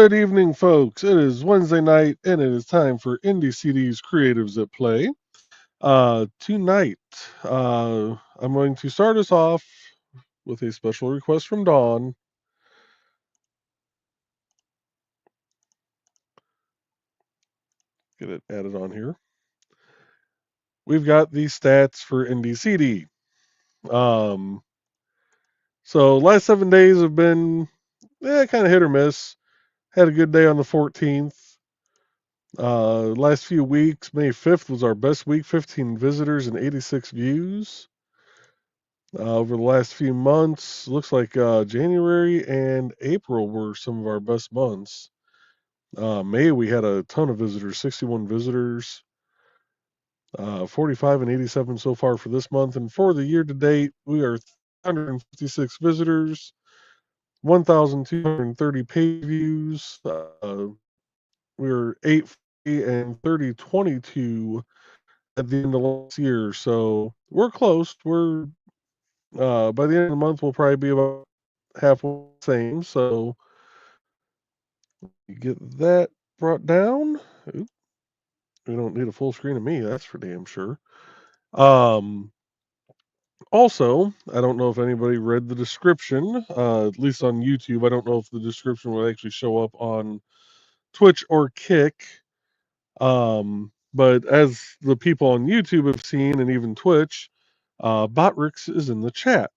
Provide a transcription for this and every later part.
Good evening, folks. It is Wednesday night, and it is time for IndieCD's Creatives at Play. Tonight, I'm going to start us off with a special request from Dawn. Get it added on here. We've got the stats for IndieCD. So last 7 days have been kind of hit or miss. Had a good day on the 14th. Last few weeks, May 5th was our best week, 15 visitors and 86 views. Over the last few months, looks like January and April were some of our best months. May, we had a ton of visitors, 61 visitors, 45 and 87 so far for this month. And for the year to date, we are 356 visitors, 1,230 page views. We were 840 and 3022 at the end of last year. So we're close. We're by the end of the month, we'll probably be about halfway the same. So you get that brought down. Oop, we don't need a full screen of me, that's for damn sure. Also, I don't know if anybody read the description, at least on YouTube. I don't know if the description would actually show up on Twitch or Kick. But as the people on YouTube have seen, and even Twitch, Botrix is in the chat.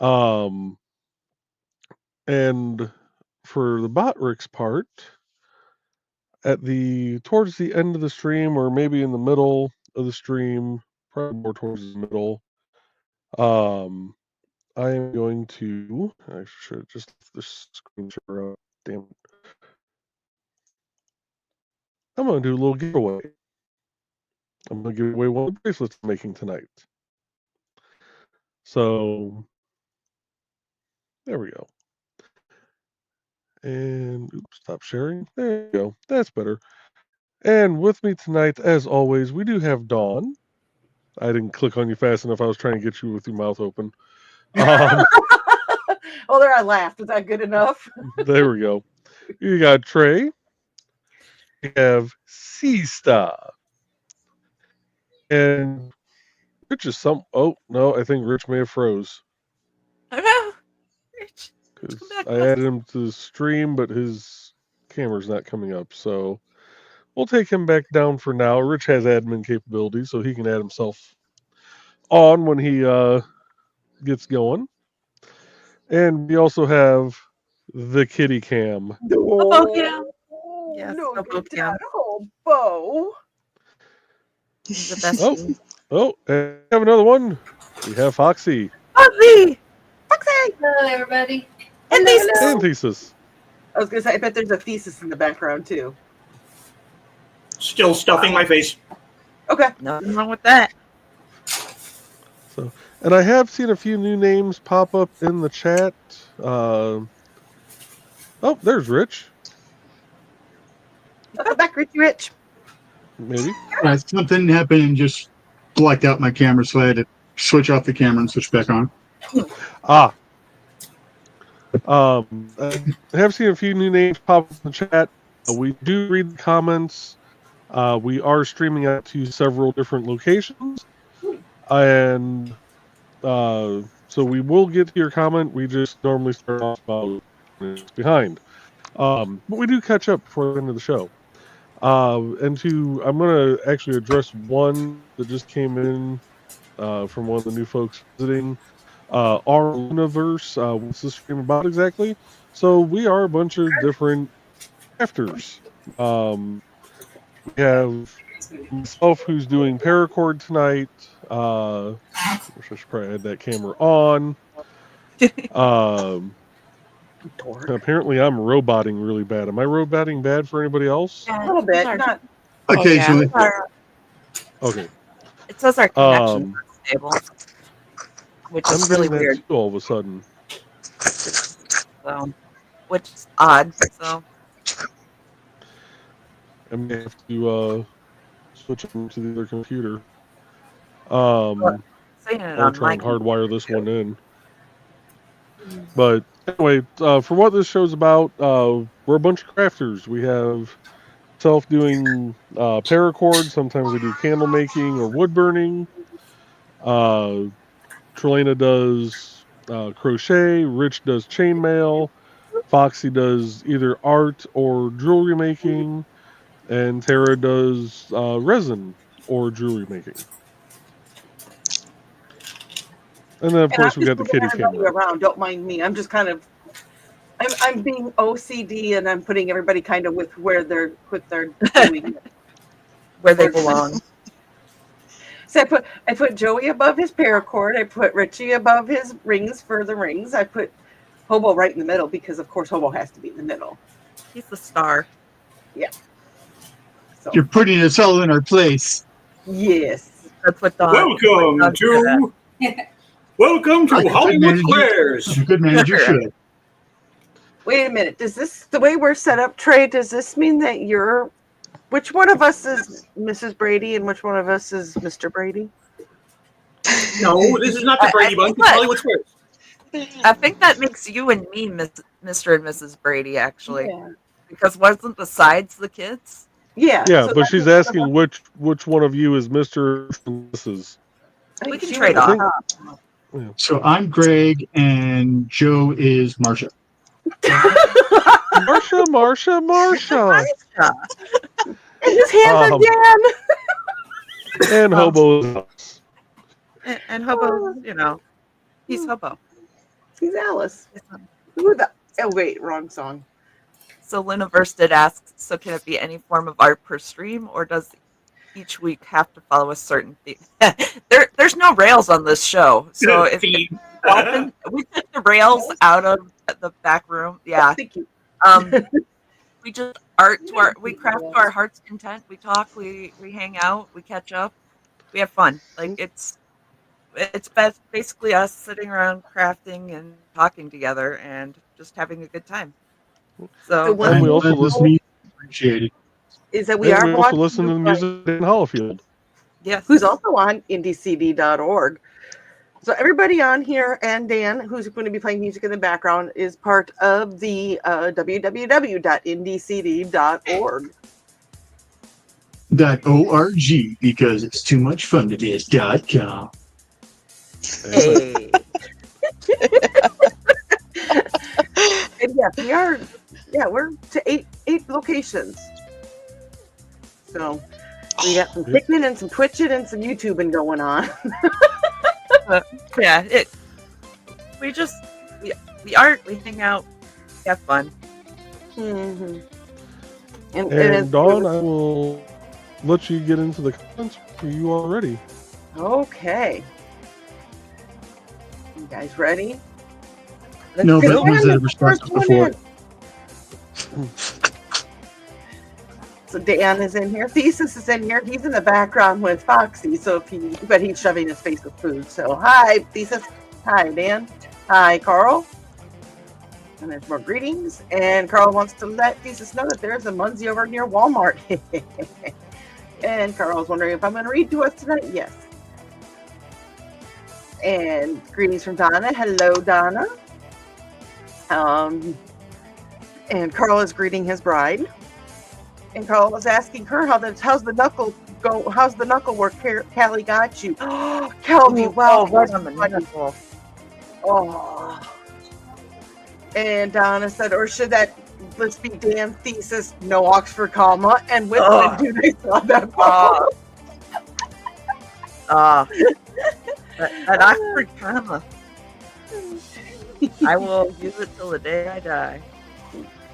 And for the Botrix part, towards the end of the stream, or maybe in the middle of the stream, probably more towards the middle, I am going to. I should just left this screen share up. Damn it. I'm going to do a little giveaway. I'm going to give away one of the bracelets I'm making tonight. So there we go. And oops, stop sharing. There you go. That's better. And with me tonight, as always, we do have Dawn. I didn't click on you fast enough. I was trying to get you with your mouth open. Well, there I laughed. Was that good enough? There we go. You got Trey. We have C-Star. And Rich is some. Oh, no, I think Rich may have froze. Rich. Because I added him to the stream, but his camera's not coming up. So we'll take him back down for now. Rich has admin capabilities, so he can add himself on when he gets going. And we also have the kitty cam. Oh, yeah. Yes, No, the get cam. that whole bow. He's the best. Oh, and we have another one. We have Foxy. Foxy! Hello, everybody. And Thesis! And Thesis. I was going to say, I bet there's a thesis in the background, too. Still stuffing my face. Okay. Nothing wrong with that. So, and I have seen a few new names pop up in the chat. Oh, there's Rich. Welcome back, Rich. Maybe. Something happened and just blacked out my camera, so I had to switch off the camera and switch back on. I have seen a few new names pop up in the chat. We do read the comments. We are streaming out to several different locations. And so we will get to your comment. We just normally start off about minutes behind. But we do catch up before the end of the show. I'm going to actually address one that just came in from one of the new folks visiting. Our universe, what's this stream about exactly? So we are a bunch of different crafters. We have myself who's doing paracord tonight. I should probably add that camera on. Apparently I'm roboting really bad. Am I roboting bad for anybody else? A little bit. Not occasionally. Oh, yeah. Okay. It says our connection's stable, which I'm is really getting that weird. too all of a sudden. So, which is odd. So I may have to switch them to the other computer. saying it I'll on try my and hardwire this one in. But anyway, for what this show's about, we're we're a bunch of crafters. We have self doing paracord. Sometimes we do candle making or wood burning. Trelena does crochet. Rich does chainmail. Foxy does either art or jewelry making, and Tara does resin or jewelry making. And then, of course, we got the kitty camera. Around. Don't mind me. I'm just kind of, I'm being OCD, and I'm putting everybody kind of with where they're doing it. Where they belong. So I put Joey above his paracord. I put Richie above his rings for the rings. I put Hobo right in the middle because, of course, Hobo has to be in the middle. He's the star. Yeah. So You're putting us all in our place. yes. That's what Don. Welcome to Hollywood Squares. A good manager should. Wait a minute. Does this, the way we're set up, Trey, does this mean that which one of us is Mrs. Brady and which one of us is Mr. Brady? No, this is not the Brady Bunch. It's Hollywood Squares. I think that makes you and me Mr. and Mrs. Brady, actually. Yeah. Because wasn't the sides the kids? Yeah. Yeah, so but she's asking which one of you is Mr. and Mrs. We can trade off. So I'm Greg and Joe is Marsha. Marsha. And his hands again. And Hobo. And Hobo, he's Hobo. He's Alice. Who the? Oh wait, wrong song. So Linaverse did ask, so can it be any form of art per stream, or does each week have to follow a certain theme? There's no rails on this show, so if often we took the rails out of the back room. Yeah. Thank you. We just we craft to our heart's content. We talk, we hang out, we catch up, we have fun. Like it's basically us sitting around crafting and talking together and just having a good time. So And we also listen. Appreciate Is that we are also listen to the music in Hollifield. Yes. Who's also on IndieCD.org. So everybody on here and Dan, who's going to be playing music in the background, is part of the www.indiecd.org. .org because it's too much fun to be .com. Hey. And yes, we are. Yeah, we're to eight locations. So we got some Pikmin and some Twitching and some YouTubing going on. Yeah, we art, we hang out, we have fun. Mm-hmm. And Dawn, I will let you get into the comments for you already. Okay. You guys ready? No, but it was a response before. So Dan is in here. Thesis is in here. He's in the background with Foxy. So but he's shoving his face with food. So hi, Thesis. Hi, Dan. Hi, Carl. And there's more greetings. And Carl wants to let Thesis know that there's a Munzie over near Walmart. And Carl's wondering if I'm going to read to us tonight. Yes. And greetings from Donna. Hello, Donna. And Carl is greeting his bride. And Carl was asking her how's the knuckle work Callie got you. Callie, wow, right on the knuckle. Oh. And Donna said, or should that let's be damn Thesis, no Oxford comma, and with when do they saw that that Oxford comma. I will use it till the day I die.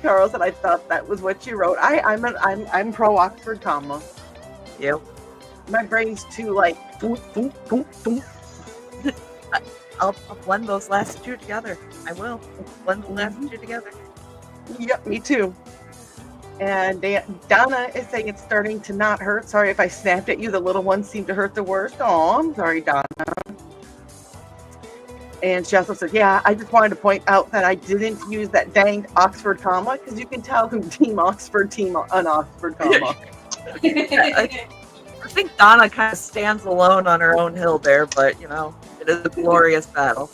Carl said, I thought that was what you wrote. I'm pro Oxford comma. Yep. My brain's too like. I'll blend those last two together. I will blend the last two together. Yep, me too. And Donna is saying it's starting to not hurt. Sorry if I snapped at you. The little ones seem to hurt the worst. Oh, I'm sorry, Donna. And she also said, yeah, I just wanted to point out that I didn't use that dang Oxford comma because you can tell who Team Oxford, Team un-Oxford comma. I think Donna kind of stands alone on her own hill there, but, it is a glorious battle.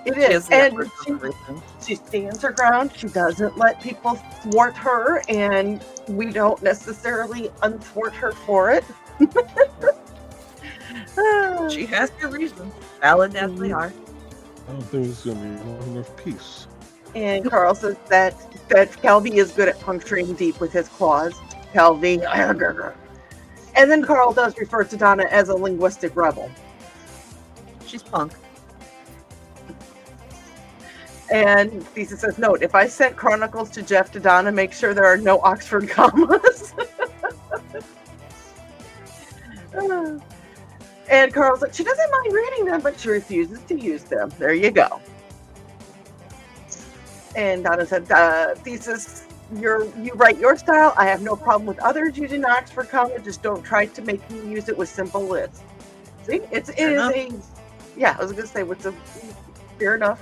It She is. the And empress of everything. she stands her ground. She doesn't let people thwart her, and we don't necessarily unthwart her for it. She has her reasons, valid as they are. I don't think it's going to be long enough peace. And Carl says that Calvi is good at puncturing deep with his claws. Calvi. And then Carl does refer to Donna as a linguistic rebel. She's punk. And Thesis says, note, if I sent Chronicles to Jeff to Donna, make sure there are no Oxford commas. And Carl's like, she doesn't mind reading them, but she refuses to use them. There you go. And Donna said, Thesis, you write your style. I have no problem with others using Oxford comma. Just don't try to make me use it with simple lists. See, it is a, yeah, I was going to say, what's a, fair enough.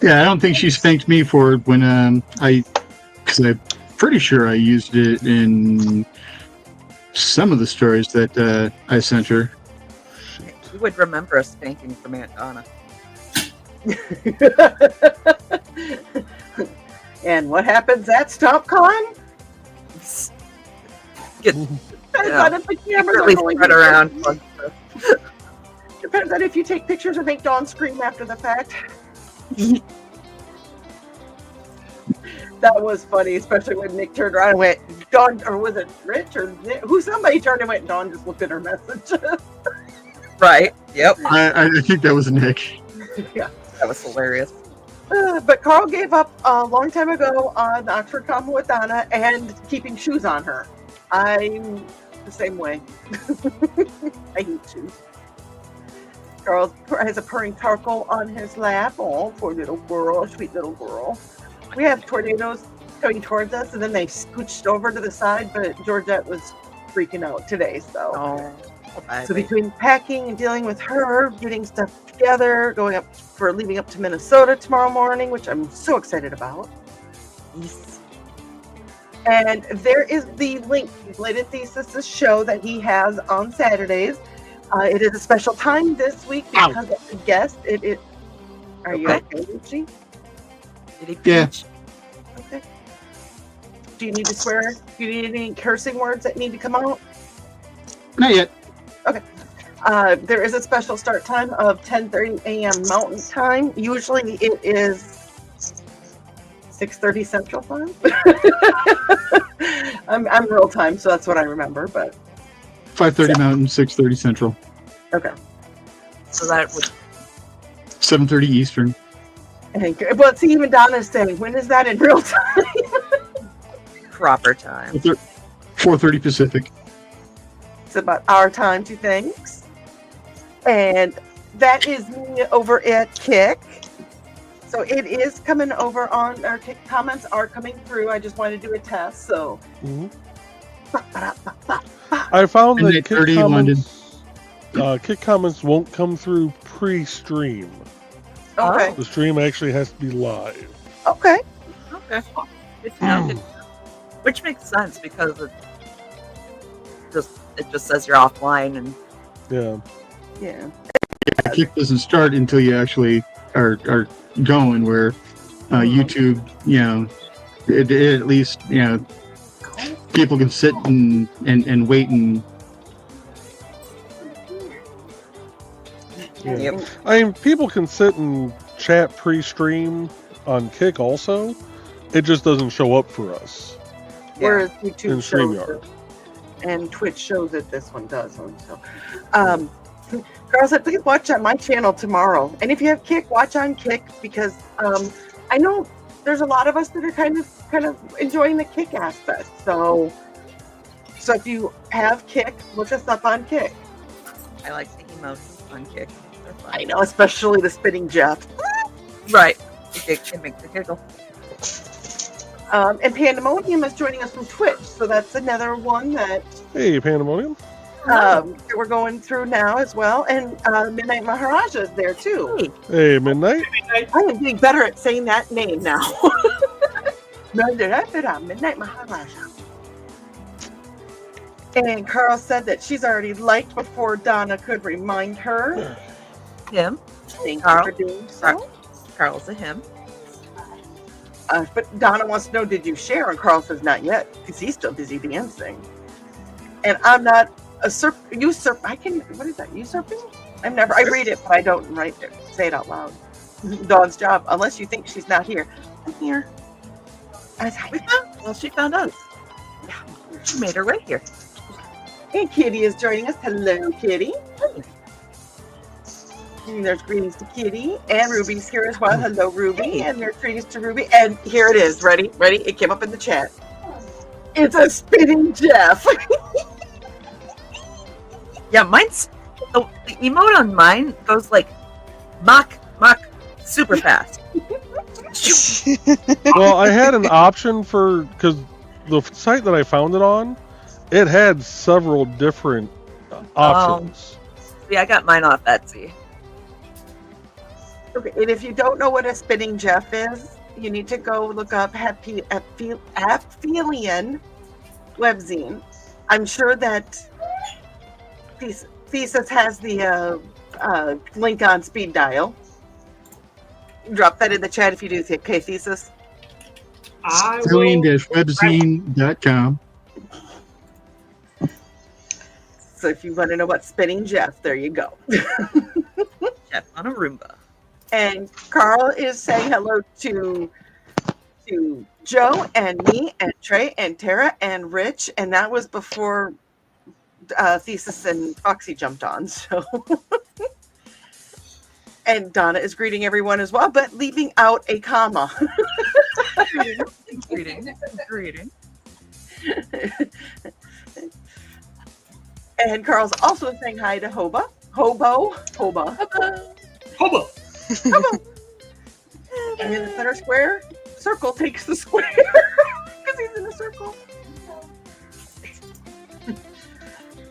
Yeah, I don't think she spanked me for it when because I'm pretty sure I used it in some of the stories that I sent her. You would remember a spanking from Aunt Donna. And what happens at StompCon? Get Depends on if the cameras are secretly going spread to- around. Depends on if you take pictures or make Dawn scream after the fact. That was funny, especially when Nick turned around and went, Dawn, or was it Rich or Nick? Somebody turned and went, and Dawn just looked at her message. Right. Yep. I think that was Nick. Yeah. That was hilarious. But Carl gave up a long time ago on the Oxford comma with Donna and keeping shoes on her. I'm the same way. I hate shoes. Carl has a purring Tarkle on his lap. Oh, poor little girl, sweet little girl. We have tornadoes coming towards us, and then they scooched over to the side, but Georgette was freaking out today, so. Oh, So between packing and dealing with her, getting stuff together, leaving up to Minnesota tomorrow morning, which I'm so excited about. yes. And there is the link to Related Thesis' show that he has on Saturdays. It is a special time this week because of the guest. Are you okay, Lucy? Did he Yeah. preach? Okay. Do you need to swear? Do you need any cursing words that need to come out? Not yet. There is a special start time of 10:30 a.m. Mountain Time. Usually it is 6:30 Central Time. I'm real time, so that's what I remember. But 5:30 Mountain, 6:30 Central, okay. So that would 7:30 Eastern. Well, see, even Donna's saying, when is that in real time? proper time. 4:30 Pacific. It's about our time to thanks. And that is me over at Kick. So it is coming over on our Kick. Comments are coming through. I just wanted to do a test. So Mhm. I found that Midnight 30 London. Kick comments won't come through pre-stream. okay. The stream actually has to be live. Okay. Okay. Good to know. Which makes sense because it just says you're offline and Yeah. Yeah. Kick doesn't start until you actually are going. Where YouTube, it at least people can sit and wait and. Yeah. Yep. I mean, people can sit and chat pre-stream on Kick also. It just doesn't show up for us Whereas in YouTube shows StreamYard. it, and Twitch shows it, this one doesn't. So, Carl said, please watch on my channel tomorrow. And if you have Kick, watch on Kick because I know there's a lot of us that are kind of enjoying the Kick aspect. So if you have Kick, look us up on Kick. I like the emotes on Kick. They're fun. I know, especially the spitting Jeff. Right. It makes a giggle. And Pandemonium is joining us from Twitch, so that's another one that Hey, Pandemonium. we're going through now as well. And Midnight Maharaja is there too. Hey, Midnight. I am getting better at saying that name now. Midnight Maharaja. And Carl said that she's already liked before Donna could remind her. him. Thank Carl. you for doing so. Carl's a him. But Donna wants to know, did you share? And Carl says, not yet, because he's still busy dancing. And I'm not a what is that, usurping? I read it, but I don't say it out loud. Dawn's job, unless you think she's not here. I'm here. She found us. Yeah, she made her right here. And Kitty is joining us. Hello, Kitty. And there's greetings to Kitty. And Ruby's here as well. Hello, Ruby. And there's greetings to Ruby. And here it is. Ready? It came up in the chat. It's a spinning Jeff. Yeah, mine's the emote on mine goes like mock super fast. Well, I had an option because the site that I found it on, it had several different options. See, I got mine off Etsy. Okay, and if you don't know what a spinning Jeff is, you need to go look up Aphelion webzine. I'm sure that Thesis has the link on speed dial. Drop that in the chat if you do. Okay, Thesis. Aphelion-webzine.com. So if you want to know what spinning Jeff, there you go. Jeff on a Roomba. And Carl is saying hello to Joe and me and Trey and Tara and Rich, and that was before Thesis and Foxy jumped on. So, and Donna is greeting everyone as well, but leaving out a comma. Greeting. And Carl's also saying hi to Hobo. And in the center square, circle takes the square because he's in a circle.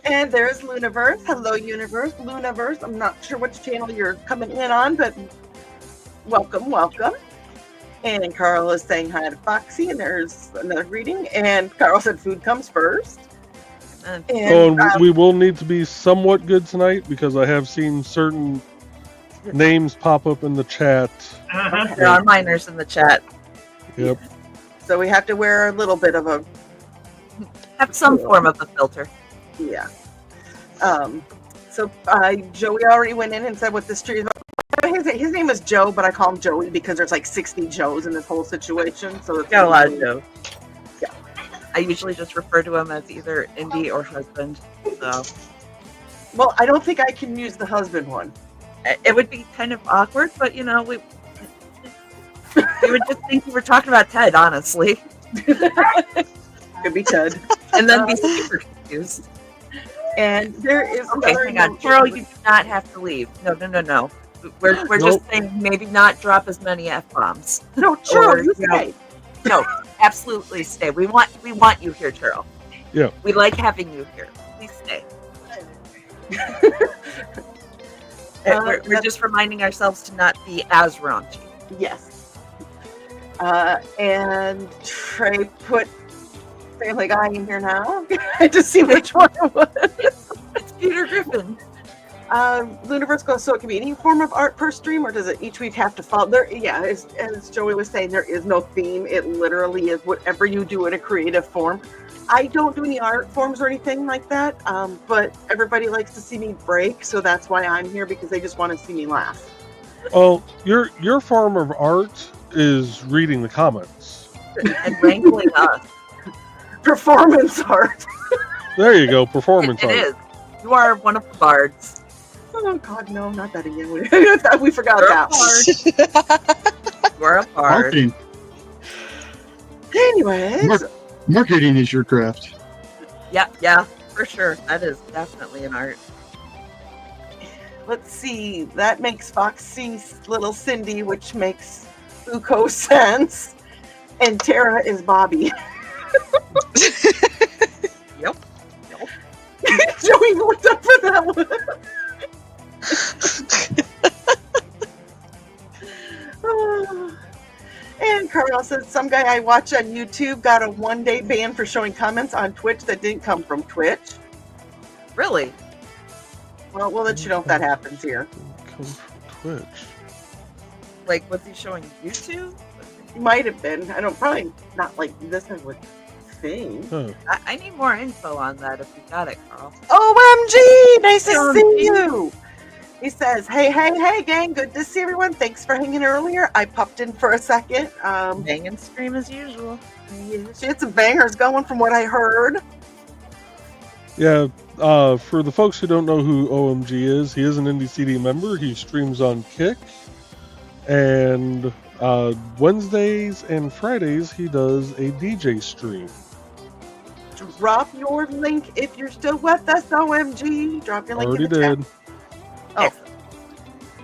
And there's Luniverse. Hello, Luniverse. I'm not sure which channel you're coming in on, but welcome. And Carl is saying hi to Foxy, and there's another greeting. And Carl said food comes first. And we will need to be somewhat good tonight because I have seen certain names pop up in the chat. There are minors in the chat. Yep. So we have to wear a little bit of Have some form of a filter. Yeah. So Joey already went in and said what this tree is about. His name is Joe, but I call him Joey because there's like 60 Joes in this whole situation. So it's Got a lot of Joe. Yeah. I usually just refer to him as either Indy or husband. So. Well, I don't think I can use the husband one. It would be kind of awkward, but we would just think we were talking about Ted, honestly. Could be Ted. And then be super confused. And there is hang on. Carol, you do not have to leave. No. We're just saying maybe not drop as many F-bombs. No, Cheryl, you stay. No, absolutely stay. We want you here, Cheryl. Yeah. We like having you here. Please stay. We're just reminding ourselves to not be as raunchy. Yes. And Trey put Family Guy in here now. I just see which one it was. It's Peter Griffin. Luniverse goes, so it can be any form of art per stream, or does it each week have to follow? As Joey was saying, there is no theme. It literally is whatever you do in a creative form. I don't do any art forms or anything like that, but everybody likes to see me break, so that's why I'm here, because they just want to see me laugh. Oh, your form of art is reading the comments. And wrangling us. Performance art. There you go, performance art. It is. You are one of the bards. Oh, God, no, not that again. We forgot that. You're a bard. Marketing. Anyways. Marketing is your craft. Yeah, for sure. That is definitely an art. Let's see. That makes Foxy's little Cindy, which makes Uko sense. And Tara is Bobby. Yep. Joey looked up for that one. And Carl says, some guy I watch on YouTube got a 1-day ban for showing comments on Twitch that didn't come from Twitch. Really? Well, we'll let you know if that happens here. comes from Twitch. Like, was he showing YouTube? Might have been. I don't probably not like this is what thing. Huh. I need more info on that if you got it, Carl. OMG! Nice to see OMG. you. He says, hey, gang, good to see everyone. Thanks for hanging earlier. I popped in for a second. Bang and scream as usual. She had some bangers going from what I heard. Yeah, for the folks who don't know who OMG is, he is an IndieCD member. He streams on Kick. And Wednesdays and Fridays, he does a DJ stream. Drop your link if you're still with us, OMG. Drop your link Already in the chat. did. Oh,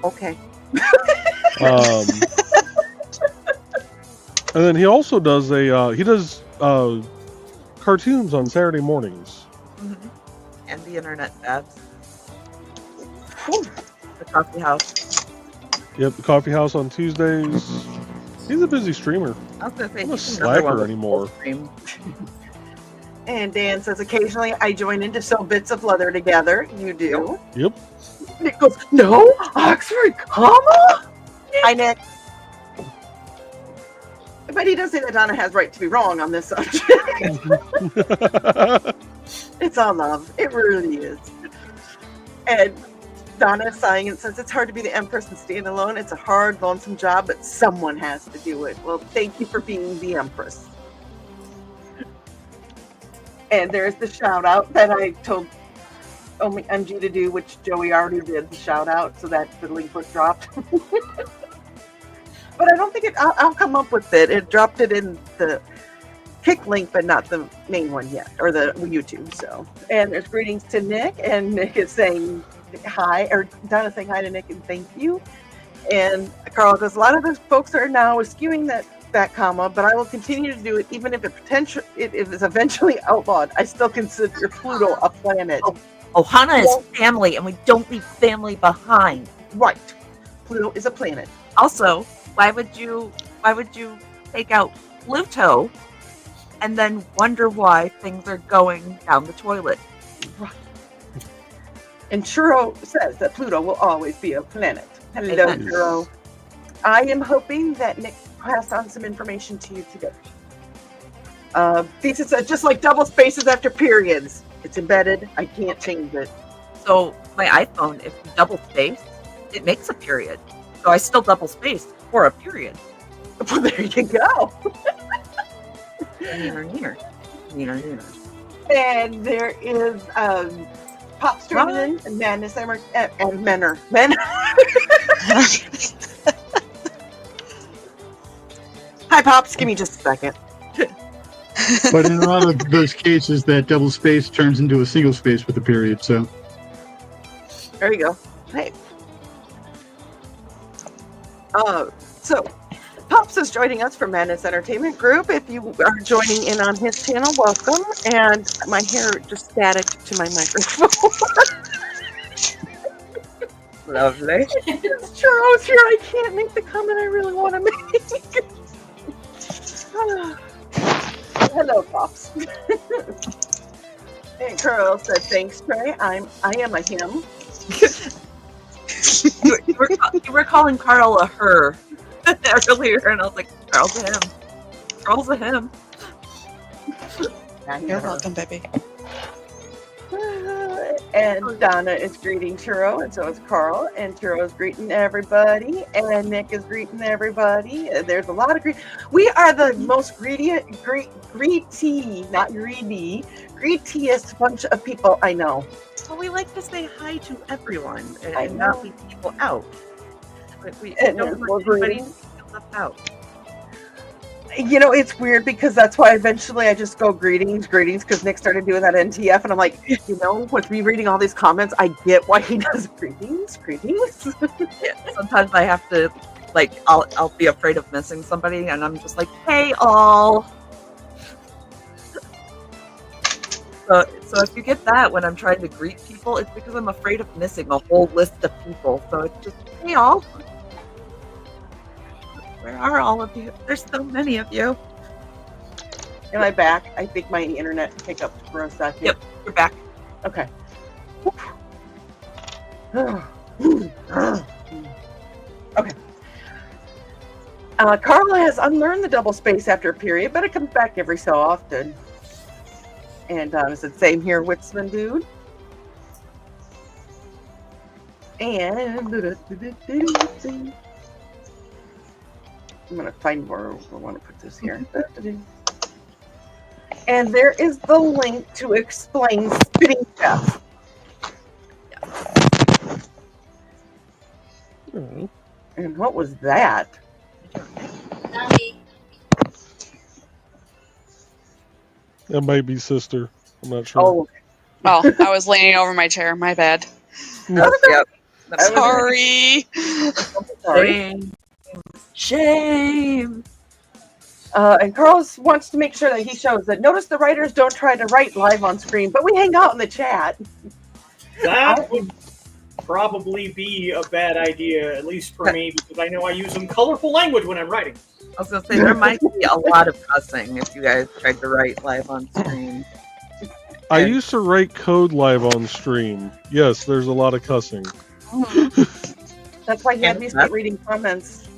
okay. And then he also does cartoons on Saturday mornings. Mm-hmm. And the internet ads. The coffee house. Yep, the coffee house on Tuesdays. He's a busy streamer. I was gonna say I'm a he's another one slacker with anymore. full stream. And Dan says, occasionally I join in to sew bits of leather together. You do. Yep. Nick goes, no, Oxford comma? Hi, Nick. But he does say that Donna has right to be wrong on this subject. It's all love. It really is. And Donna is sighing and says, it's hard to be the Empress and stand alone. It's a hard, lonesome job, but someone has to do it. Well, thank you for being the Empress. And there's the shout out that I told MG to do, which Joey already did the shout out, so that the link was dropped. But I don't think I'll come up with it. It dropped it in the Kick link, but not the main one yet, or the YouTube. So, and there's greetings to Nick, and Nick is saying hi, or Donna's saying hi to Nick and thank you. And Carl goes, a lot of the folks are now eschewing that comma, but I will continue to do it even if it is eventually outlawed. I still consider Pluto a planet. Ohana is family, and we don't leave family behind. Right. Pluto is a planet. Also, why would you take out Pluto and then wonder why things are going down the toilet? Right. And Churro says that Pluto will always be a planet. Hello, Amen. Churro. I am hoping that Nick passed on some information to you today. Thesis says, just like double spaces after periods. It's embedded. I can't change it. So my iPhone, if you double space, it makes a period. So I still double space for a period. Well, there you go. Near. And there is Pop streaming in and Madness and Menor. Hi, Pops. Give me just a second. But in a lot of those cases, that double space turns into a single space with a period. So There you go. Hey. So Pops is joining us from Madness Entertainment Group. If you are joining in on his channel, welcome. And my hair just static to my microphone. Lovely. Churro's here. I can't make the comment I really want to make. Hello, Pops. And Carl said, thanks, Trey. I am a him. You were calling Carl a her earlier, and I was like, Carl's a him. Carl's a him. You're welcome, baby. And Donna is greeting Churro, and so is Carl. And Churro is greeting everybody, and Nick is greeting everybody. There's a lot of We are the most greetiest bunch of people I know. Well, we like to say hi to everyone and not leave people out. We And don't we're want anybody greeting. to feel left out. You know, it's weird because that's why eventually I just go greetings, because Nick started doing that NTF, and I'm like, you know, with me reading all these comments, I get why he does greetings. Yeah, sometimes I have to, like, I'll be afraid of missing somebody, and I'm just like, hey, all. So if you get that when I'm trying to greet people, it's because I'm afraid of missing a whole list of people. So it's just, hey, all. Where are all of you? There's so many of you. Am I back? I think my internet hiccuped for a second. Yep, you're back. Okay. Carla has unlearned the double space after a period, but it comes back every so often. And it's the same here, Witzman dude. And I'm gonna find where I want to put this here. And there is the link to explain spitting chef. Oh, And what was that? Dubby. that might be sister. I'm not sure. Oh, Oh, I was leaning over my chair. My bad. Yep. Sorry. sorry. Shame. And Carlos wants to make sure that he shows that. Notice the writers don't try to write live on screen, but we hang out in the chat. That would probably be a bad idea, at least for me, because I know I use some colorful language when I'm writing. I was gonna say there might be a lot of cussing if you guys tried to write live on screen. I used to write code live on stream. Yes, there's a lot of cussing. That's why he had me start reading comments.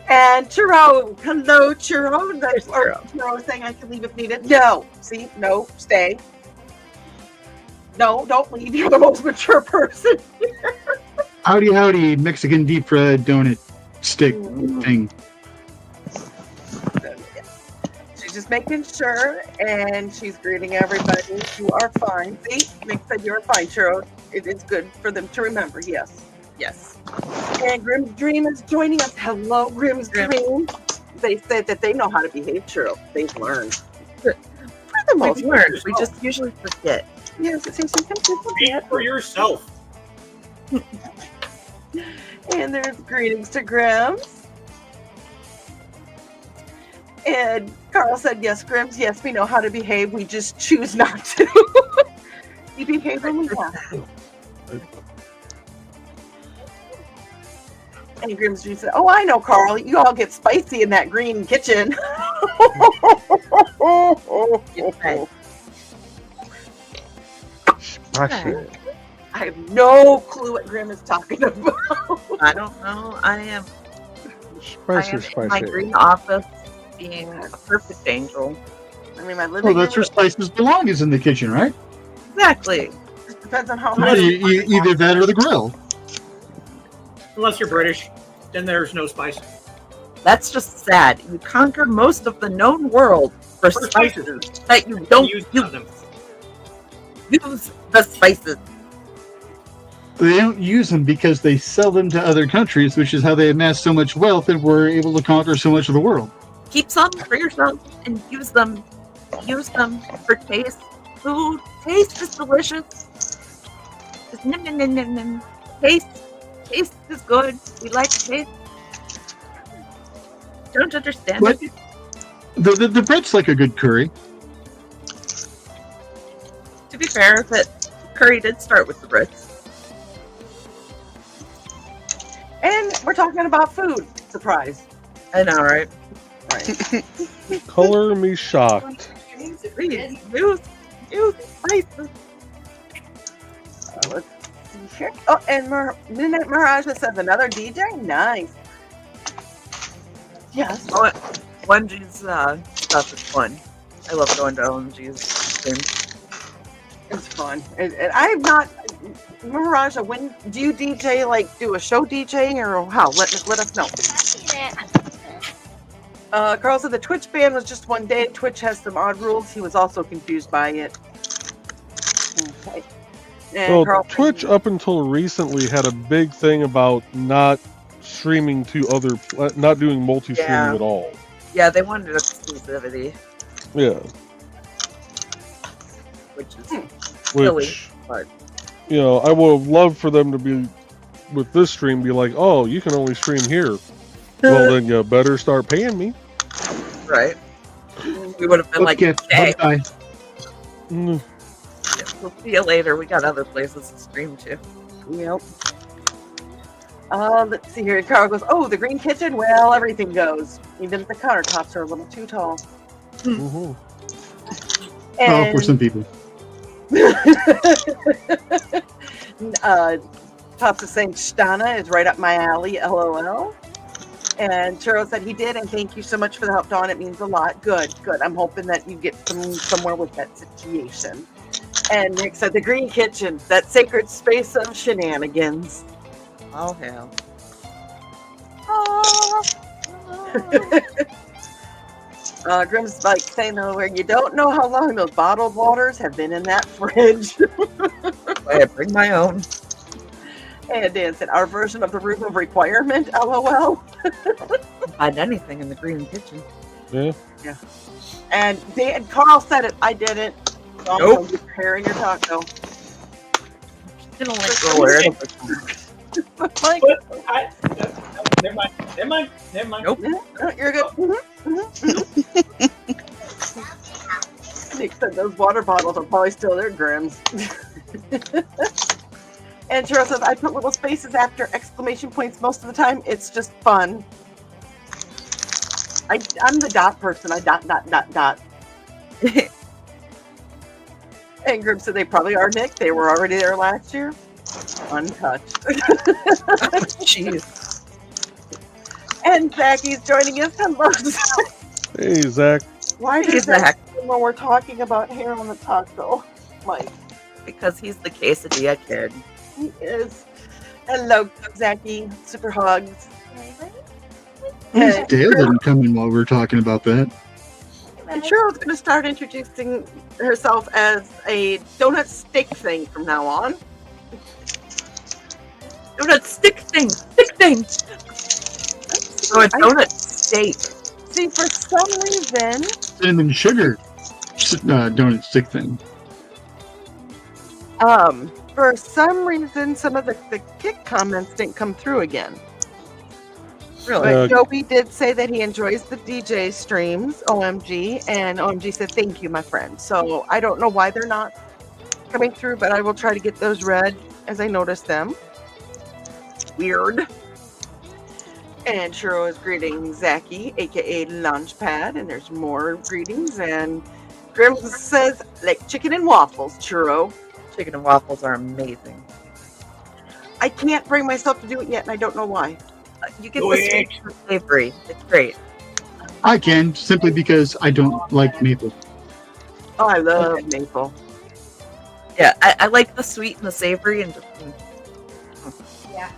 And Churro, hello Churro. There's Churro saying I can leave if needed. No, see, no, stay. No, don't leave. You're the most mature person. Howdy, howdy, Mexican deep fried donut stick thing. She's just making sure, and she's greeting everybody. You are fine. See, Nick said you're fine, Churro. It's good for them to remember, yes. Yes. And Grimm's Dream is joining us. Hello, Grimm's Dream. They said that they know how to behave, Churro. They've learned. For the most We've learned. We just usually forget. Yes, it seems sometimes we Speak forget. for yourself. And there's greetings to Grimm's. And Carl said, yes, Grimm's, yes, we know how to behave. We just choose not to. We behave when we have to. And Grimm's Dream said, oh, I know, Carl. You all get spicy in that green kitchen. Spicy. I have no clue what Grimm is talking about. I don't know. I am Spicy, in my spicy. green office being a perfect angel. I mean, my living Well, that's where spices belong, is in the kitchen, right? Exactly. It depends on how Well, much. either that or the grill. Unless you're British, then there's no spice. That's just sad. You conquer most of the known world for For spices spices. that you don't Use use. them. Use the spices. They don't use them because they sell them to other countries, which is how they amass so much wealth and were able to conquer so much of the world. Keep some for yourself and use them. Use them for taste. Food. Taste is delicious. Just nim, nim, nim, nim, nim. Taste. Taste is good. We like taste. Don't understand But it. the Brits like a good curry. To be fair, that curry did start with the Brits. And we're talking about food. Surprise. I know, right? Right. Color me shocked. Please, use spices. Let's see here. Oh, and Midnight Mirage says another DJ. Nice. Yes. Oh, OMG's stuff is fun. I love going to OMG's streams. It's fun. And I'm not. Mirage, when do you DJ, like do a show DJ or how? Let us know. Carl said the Twitch ban was just one day. Twitch has some odd rules. He was also confused by it. Okay. And Well, Carl, Twitch up until recently had a big thing about not streaming to other, not doing multi-streaming Yeah. at all. Yeah, they wanted exclusivity, Yeah, which is which silly. But you know, I would have loved for them to be with this stream, be like, oh, you can only stream here. Well, then you better start paying me. right, we would have been like, Okay, okay, bye. Mm, we'll see you later. We got other places to stream to. Yep. Let's see here. Carl goes, oh, the green kitchen? Well, everything goes. Even if the countertops are a little too tall. mhm. Oh, for some people. Pops is saying Stana is right up my alley, LOL. And Churro said he did, and thank you so much for the help, Dawn. It means a lot. Good. I'm hoping that you get somewhere with that situation. And Nick said the Green Kitchen, that sacred space of shenanigans. Oh hell. Grim's like saying though, where you don't know how long those bottled waters have been in that fridge. I bring my own. And Dan said, our version of the room of requirement, LOL. Find anything in the Green Kitchen. Yeah. And Carl said it. I didn't. So Nope. You're preparing your taco. You don't like go where Like, Never mind. Nope. no, you're good. Nick said those water bottles are probably still there, Grims. And Cheryl says, I put little spaces after exclamation points most of the time. It's just fun. I'm the dot person. I dot. And Grim said they probably are, Nick. They were already there last year. Untouched. Jeez. And Zacky's joining us. Hello, Zach. Hey, Zach. Why Hey, does that Zach. when we're talking about hair on the taco? Mike, Because he's the quesadilla kid. he is. Hello, Zachy. Super hugs. Dale didn't come in while we were talking about that. And Cheryl's going to start introducing herself as a donut steak thing from now on. Donut stick thing. Oh, a donut steak. See, for some reason, Cinnamon sugar donut stick thing. for some reason, some of the kick comments didn't come through again. Really? But Joey did say that he enjoys the DJ streams, OMG, and OMG said, thank you, my friend. So I don't know why they're not coming through, but I will try to get those read as I notice them. Weird. And Churro is greeting Zachy, aka Launchpad, and there's more greetings. And Grim says, like chicken and waffles, Churro. Chicken and waffles are amazing. I can't bring myself to do it yet, and I don't know why. You get the sweet and savory. It's great. I can, simply because I don't like maple. Oh, I love maple. Yeah, I like the sweet and the savory and just. Yeah.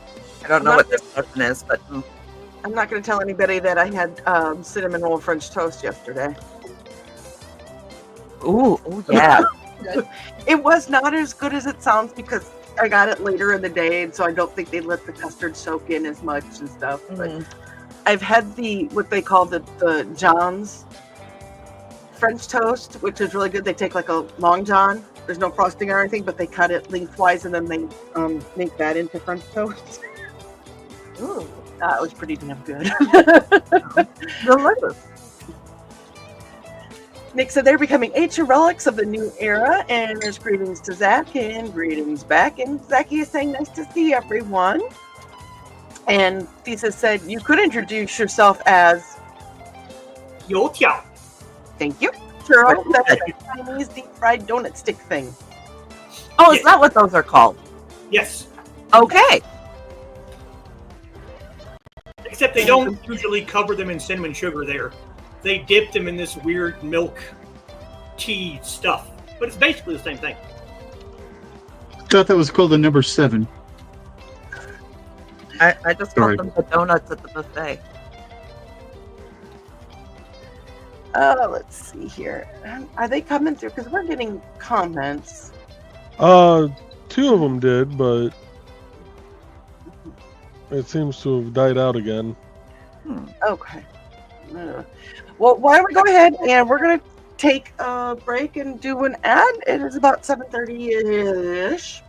I don't know what this person is, but I'm not going to tell anybody that I had cinnamon roll French toast yesterday. ooh, yeah. It was not as good as it sounds because I got it later in the day, and so I don't think they let the custard soak in as much and stuff. But I've had what they call the John's French toast, which is really good. They take like a Long John. There's no frosting or anything, but they cut it lengthwise and then they make that into French toast. Ooh, It was pretty damn good. delicious. Nick said they're becoming ancient relics of the new era, and there's greetings to Zach and greetings back. And Zachy is saying nice to see everyone. And Thesis said you could introduce yourself as Yo Tiao. thank you. Churro, that's a Chinese deep fried donut stick thing. Oh, is that what those are called? Yes. Okay. Except they don't usually cover them in cinnamon sugar there. They dip them in this weird milk tea stuff. But it's basically the same thing. Thought that was called the number 7. I just Sorry. called them the donuts at the buffet. Let's see here. Are they coming through? Because we're getting comments. 2 of them did, but it seems to have died out again. Okay. Well, why don't we go ahead and we're going to take a break and do an ad. It is about 7:30-ish.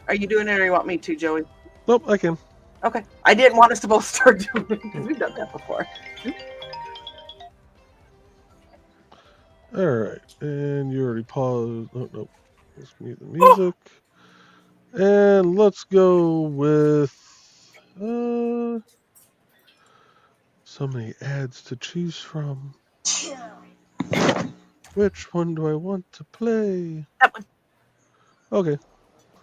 Are you doing it or you want me to, Joey? Nope, I can. Okay. I didn't want us to both start doing it because we've done that before. All right, and you already paused. Oh no, let's mute the music. And let's go with so many ads to choose from. Which one do I want to play? That one. Okay.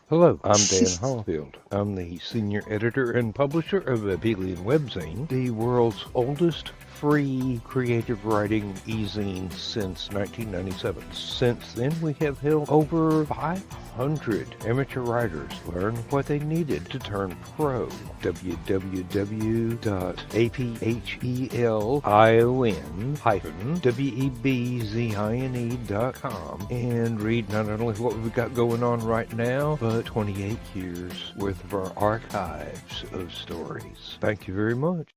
Hello, I'm Dan Hollifield. I'm the senior editor and publisher of Abelian Webzine, the world's oldest free creative writing e-zine since 1997. Since then, we have helped over 500 amateur writers learn what they needed to turn pro. www.aphelion-webzine.com and read not only what we've got going on right now, but 28 years worth of our archives of stories. Thank you very much.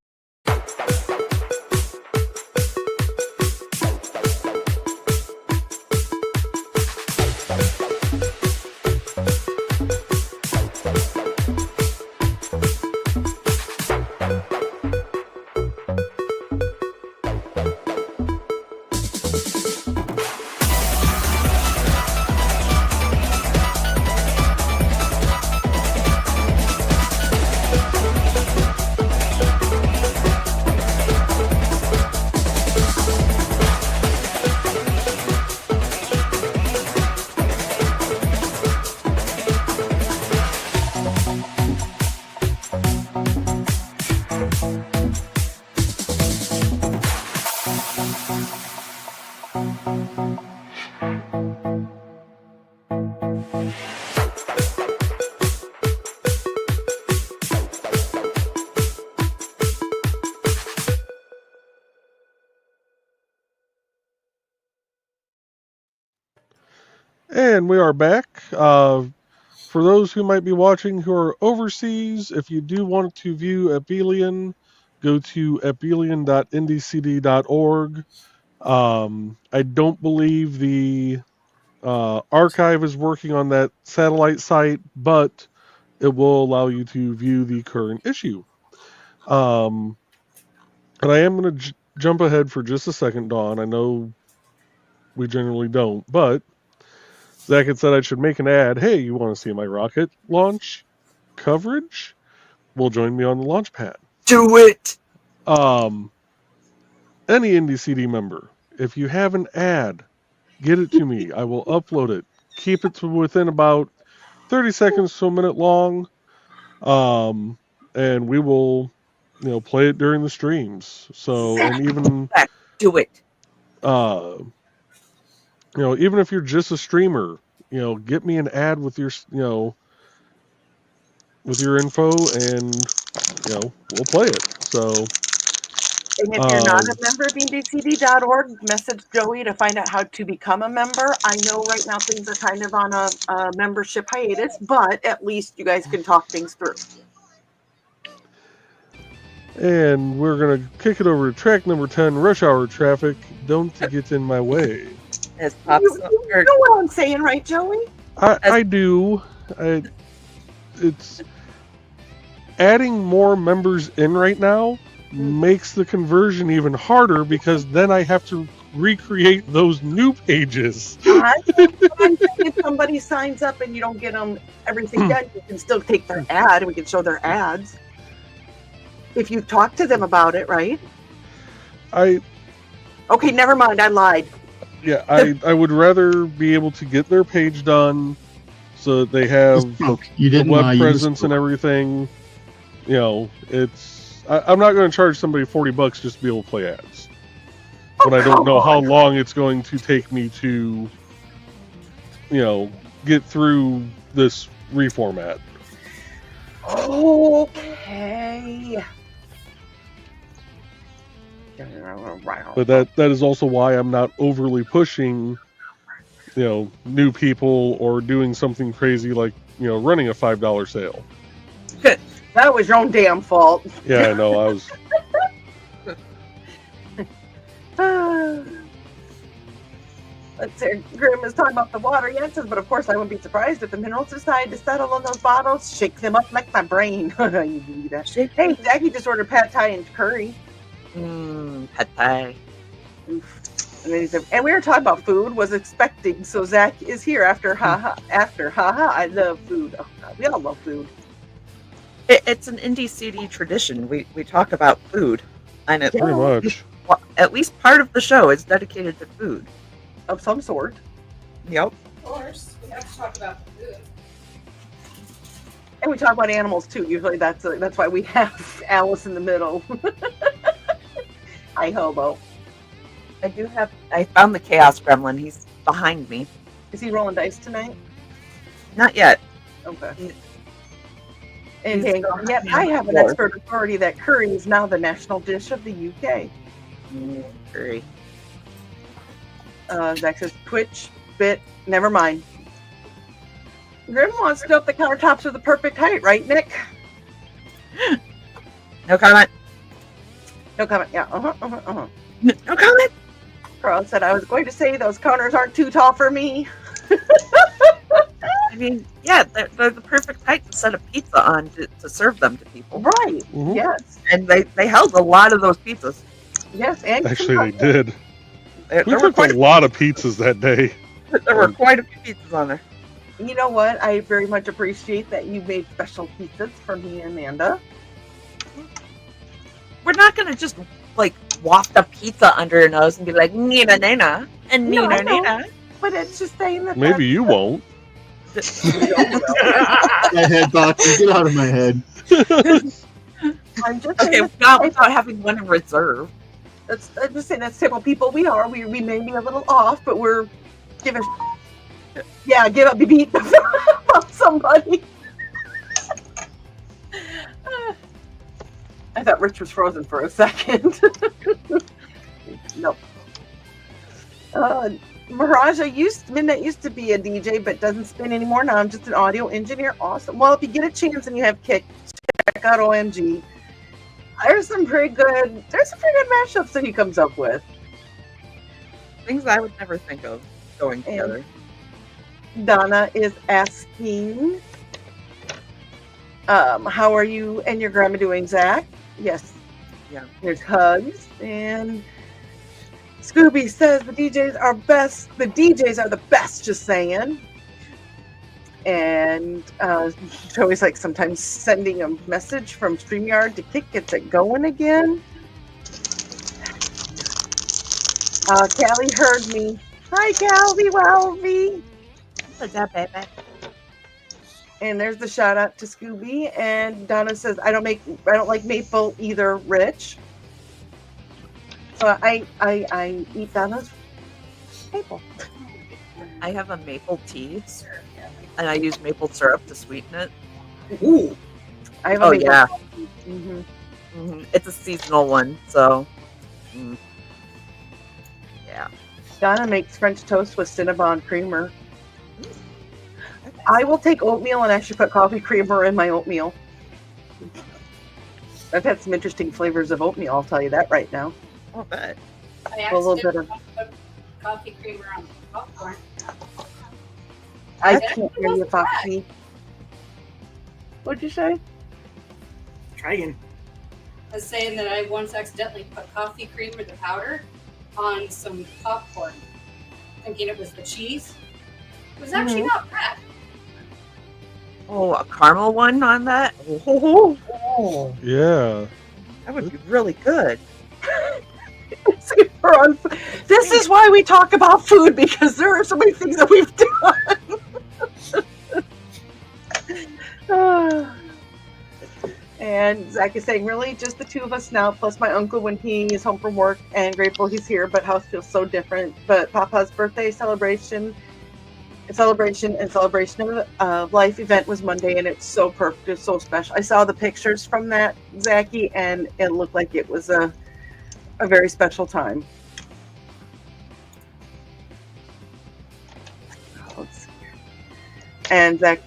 And we are back. For those who might be watching who are overseas, if you do want to view Abelian, go to abelian.indiecd.org. I don't believe the archive is working on that satellite site, but it will allow you to view the current issue. And I am going to jump ahead for just a second, Dawn. I know we generally don't, but Zach had said I should make an ad. Hey, you want to see my rocket launch coverage? Well, join me on the launch pad. Do it. Any IndieCD member, if you have an ad, get it to me. I will upload it. Keep it to within about 30 seconds to a minute long, and we will, play it during the streams. So, and even do it. Even if you're just a streamer, get me an ad with your, with your info, and we'll play it. So, and if you're not a member of IndieCD.org, message Joey to find out how to become a member. I know right now things are kind of on a membership hiatus, but at least you guys can talk things through. And we're going to kick it over to track number 10, Rush Hour Traffic. Don't get in my way. You know what I'm saying, right, Joey? I do. It's adding more members in right now makes the conversion even harder, because then I have to recreate those new pages. If somebody signs up and you don't get them everything done, you can still take their ad and we can show their ads. If you talk to them about it, right? Okay, never mind. I lied. Yeah, I would rather be able to get their page done so that they have the web presence and everything. I'm not going to charge somebody $40 just to be able to play ads. But I don't know how long it's going to take me to, get through this reformat. Okay. But that is also why I'm not overly pushing, new people or doing something crazy like, running a $5 sale. That was your own damn fault. Yeah, I know. I was. Let's say Grim is talking about the water Yancers, but of course I wouldn't be surprised if the minerals decide to settle on those bottles. Shake them up like my brain. You do that. Hey, Jackie just ordered pad thai and curry. Pad thai. And we were talking about food. Was expecting, so Zach is here after haha. I love food. Oh God, we all love food. It's an IndieCD tradition. We talk about food, and it pretty much. At least part of the show is dedicated to food of some sort. Yep. course. We have to talk about the food. And we talk about animals too. Usually that's why we have Alice in the middle. Hi, Hobo. I found the Chaos Gremlin. He's behind me. Is he rolling dice tonight? Not yet. Okay. And He's hang on. Yep, I have an expert authority that curry is now the national dish of the UK. Curry. Zach says Twitch, bit, never mind. Grim wants to know if the countertops are the perfect height, right, Nick? No comment. No comment. Yeah. No comment. Carl said I was going to say those counters aren't too tall for me. I mean, yeah, they're the perfect height to set a pizza on to serve them to people. Right. Mhm. Yes. And they held a lot of those pizzas. Yes. And Actually, they did. There We were cooked quite a lot of pizzas that day. there were quite a few pizzas on there. You know what? I very much appreciate that you made special pizzas for me and Amanda. We're not gonna just like waft a pizza under your nose and be like Nina Nina and No, I Nina know. Nina. But it's just saying that. Maybe you won't. My head box, get out of my head. I'm just Okay, saying not without having one in reserve. I'm just saying that's typical people we are. We may be a little off, but we're giving. Yeah, give up, be beat about somebody. I thought Rich was frozen for a second. Nope. Miraja Midnight used to be a DJ, but doesn't spin anymore. Now I'm just an audio engineer. Awesome. Well, if you get a chance and you have Kick, check out OMG. There's some pretty good mashups that he comes up with. Things I would never think of going together. Donna is asking, how are you and your grandma doing, Zach? Yes. Yeah. There's hugs. And Scooby says the DJs are best. The DJs are the best, just saying. And it's always like sometimes sending a message from StreamYard to Kick gets it going again. Callie heard me. Hi, Callie Welvy. What's up, baby? And there's the shout out to Scooby. And Donna says, I don't like maple either, Rich. So I eat Donna's maple. I have a maple tea, and I use maple syrup to sweeten it. Ooh. I have a Oh maple. yeah, Mm-hmm. It's a seasonal one, so yeah. Donna makes French toast with Cinnabon creamer. I will take oatmeal and actually put coffee creamer in my oatmeal. I've had some interesting flavors of oatmeal, I'll tell you that right now. I'll bet. I A little bit accidentally put coffee creamer on popcorn. I That can't hear you, wasn't bad. Foxy. What'd you say? Try again. I was saying that I once accidentally put coffee creamer, the powder, on some popcorn, thinking it was the cheese. It was actually not bad. Oh, a caramel one on that? Oh, Yeah. that would be really good. This is why we talk about food, because there are so many things that we've done. And Zach is saying, really, just the two of us now, plus my uncle when he is home from work, and grateful he's here, but house feels so different. But Papa's birthday celebration of life event was Monday, and it's so perfect. It's so special. I saw the pictures from that, Zachy, and it looked like it was a very special time. Let's see. And Zach,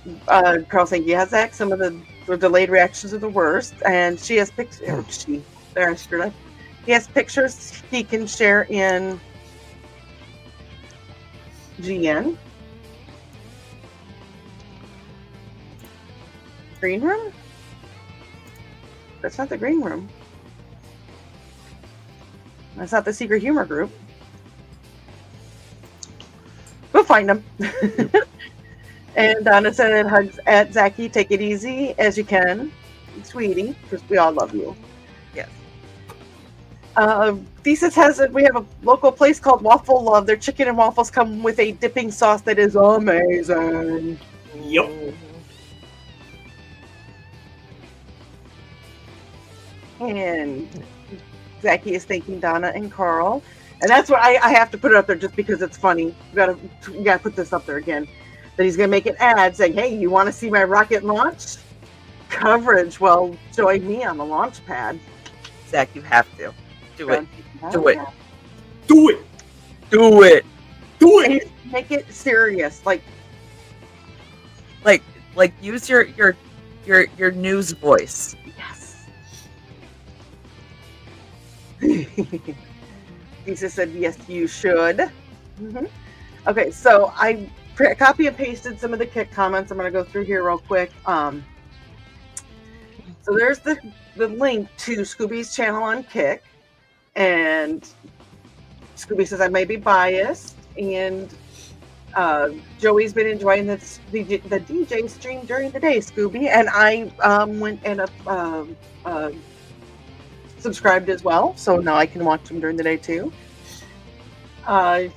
Carl saying, yeah, Zach, some of the delayed reactions are the worst. And she has pictures. He has pictures he can share in GN. Green room? That's not the green room. That's not the secret humor group. We'll find them. And Donna said, hugs at Zachy. Take it easy as you can, sweetie, because we all love you. Yes. Thesis has it. We have a local place called Waffle Love. Their chicken and waffles come with a dipping sauce that is amazing. Yep. And Zachy is thanking Donna and Carl. And that's what I have to put it up there just because it's funny. You gotta put this up there again. That he's gonna make an ad saying, "Hey, you want to see my rocket launch coverage? Well, join me on the launch pad." Zach, you have to do it. Do it. Do it. Do it. Do it. Make it serious, like use your news voice. yes. Lisa said, "Yes, you should." Okay, so I copy and pasted some of the Kick comments. I'm going to go through here real quick. So there's the link to Scooby's channel on Kick, and Scooby says, "I may be biased," and Joey's been enjoying the DJ stream during the day, Scooby, and I went and subscribed as well, so now I can watch them during the day too.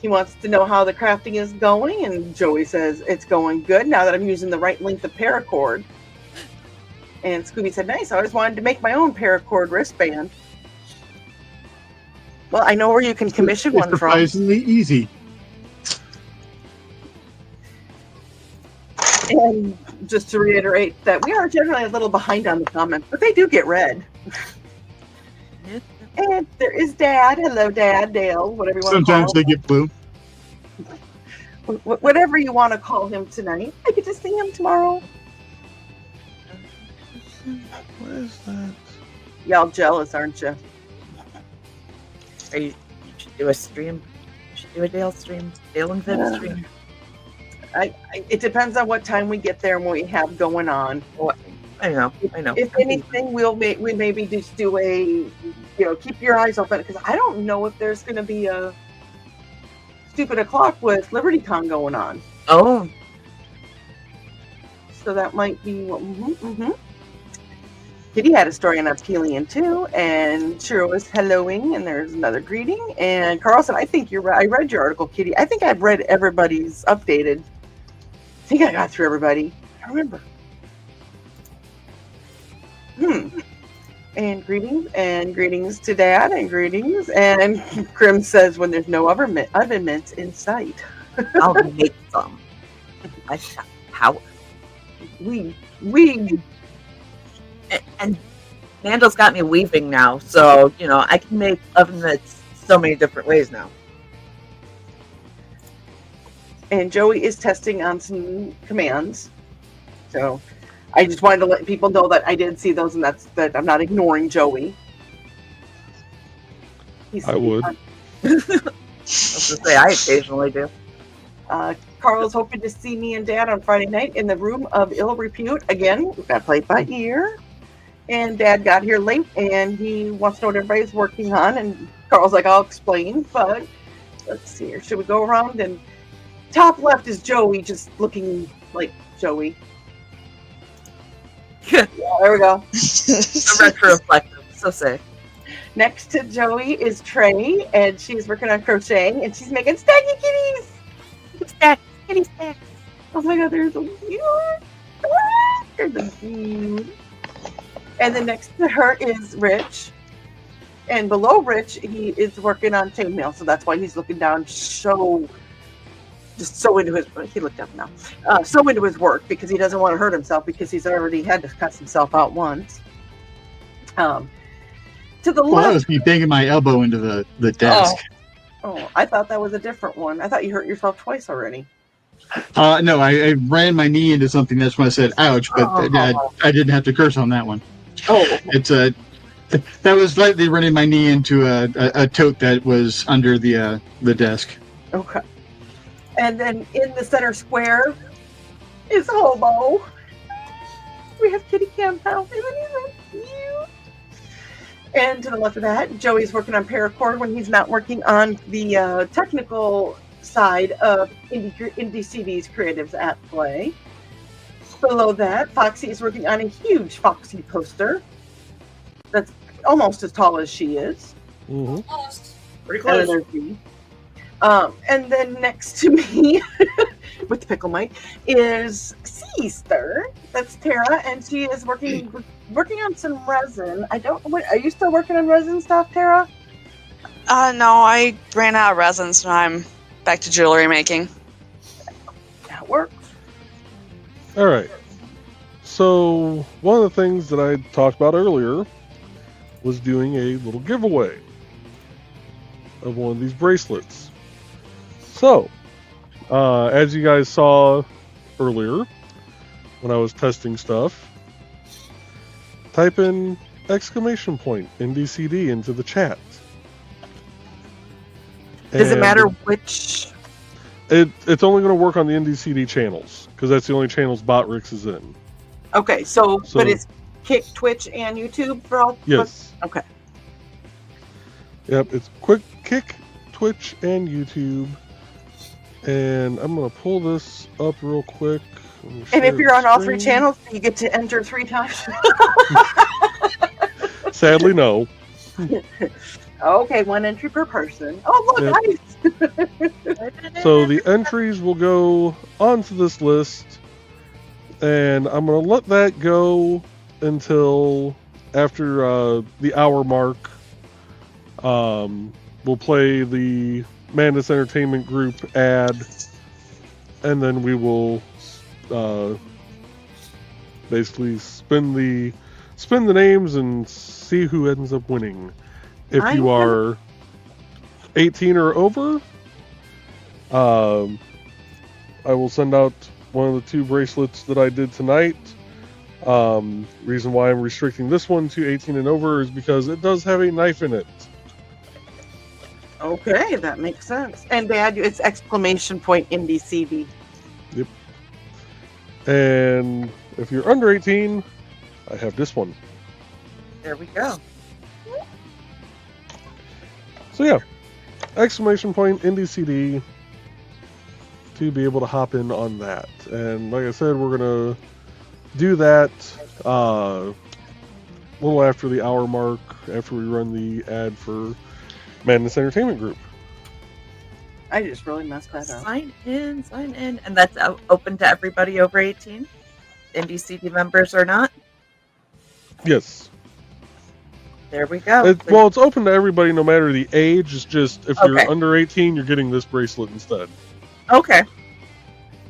He wants to know how the crafting is going, and Joey says it's going good now that I'm using the right length of paracord. And Scooby said, "Nice, I always wanted to make my own paracord wristband." Well, I know where you can commission one from. Surprisingly easy. And just to reiterate that we are generally a little behind on the comments, but they do get read. And there is Dad. Hello, Dad, Dale, whatever you want Sometimes to they get blue. call him. Whatever you want to call him tonight. I get to see him tomorrow. What is that? Y'all jealous, aren't you? You should do a stream. You should do a Dale stream. Dale and Viv stream. It depends on what time we get there and what we have going on. Well, I know. If anything, we maybe just do a, keep your eyes open, because I don't know if there's going to be a stupid o'clock with LibertyCon going on. Oh. So that might be what. Kitty had a story on Apelian too, and Shiro was helloing, and there's another greeting. And Carl said, "I think you're right. I read your article, Kitty. I think I've read everybody's updated. I think I got through everybody. I remember." And greetings to Dad, and greetings. And Grim says, "When there's no oven mitts in sight." I'll make some. I have power. We and Mandel's got me weaving now, so I can make oven mitts so many different ways now. And Joey is testing on some commands, so I just wanted to let people know that I did see those, and that I'm not ignoring Joey. I would. I was gonna say I occasionally do. Carl's hoping to see me and Dad on Friday night in the room of ill repute. Again, we've got to play it by ear. And Dad got here late, and he wants to know what everybody's working on. And Carl's like, "I'll explain." But let's see here. Should we go around? And top left is Joey, just looking like Joey. Yeah, there we go. Retroreflective, so safe. Next to Joey is Trey, and she's working on crocheting, and she's making stacky kitties. Kitty stacks. Oh my God, there's a cute. There's a cute. And then next to her is Rich, and below Rich, he is working on chainmail, so that's why he's looking down so into his. He looked up now. So into his work because he doesn't want to hurt himself because he's already had to cut himself out once. To the Well, I left. was me banging my elbow into the desk. Oh, I thought that was a different one. I thought you hurt yourself twice already. No, I ran my knee into something. That's when I said "ouch," but I didn't have to curse on that one. Oh, It's that was slightly running my knee into a tote that was under the desk. okay. And then in the center square is Hobo. We have Kitty Camp now. Isn't he so cute? And to the left of that, Joey's working on paracord when he's not working on the technical side of IndieCD's creatives at play. Below that, Foxy is working on a huge Foxy poster that's almost as tall as she is. Mhm. Lost. Pretty And then close. there's me. And then next to me, with the pickle mic, is Sister. That's Tara, and she is working on some resin. I don't. What are you still working on resin stuff, Tara? No, I ran out of resin, so I'm back to jewelry making. That works. All right. So one of the things that I talked about earlier was doing a little giveaway of one of these bracelets. So, as you guys saw earlier when I was testing stuff, type in exclamation point IndieCD into the chat. Does it And matter which? It's only going to work on the IndieCD channels because that's the only channels Botrix is in. Okay, so So- but it's Kick, Twitch, and YouTube for all. Yes. Okay. Yep, it's Kick, Twitch, and YouTube. And I'm going to pull this up real quick. Let me And share if you're on the all three screen. channels, you get to enter 3 times. Sadly, no. Okay, 1 entry per person. Oh, look, Yep. nice. So the entries will go onto this list, and I'm going to let that go until after the hour mark. We'll play the Madness Entertainment Group ad, and then we will basically spin the names and see who ends up winning. If you are 18 or over, I will send out one of the 2 bracelets that I did tonight. Reason why I'm restricting this one to 18 and over is because it does have a knife in it. Okay, that makes sense. And Dad, it's exclamation point IndieCD. Yep. And if you're under 18, I have this one. There we go. So yeah, exclamation point IndieCD to be able to hop in on that. And like I said, we're gonna do that a little after the hour mark, after we run the ad for Madness Entertainment Group. I just really messed that up. Sign in, and that's open to everybody over 18. IndieCD members or not. Yes. There we go. Well, it's open to everybody no matter the age. It's just if Okay. you're under 18, you're getting this bracelet instead. Okay.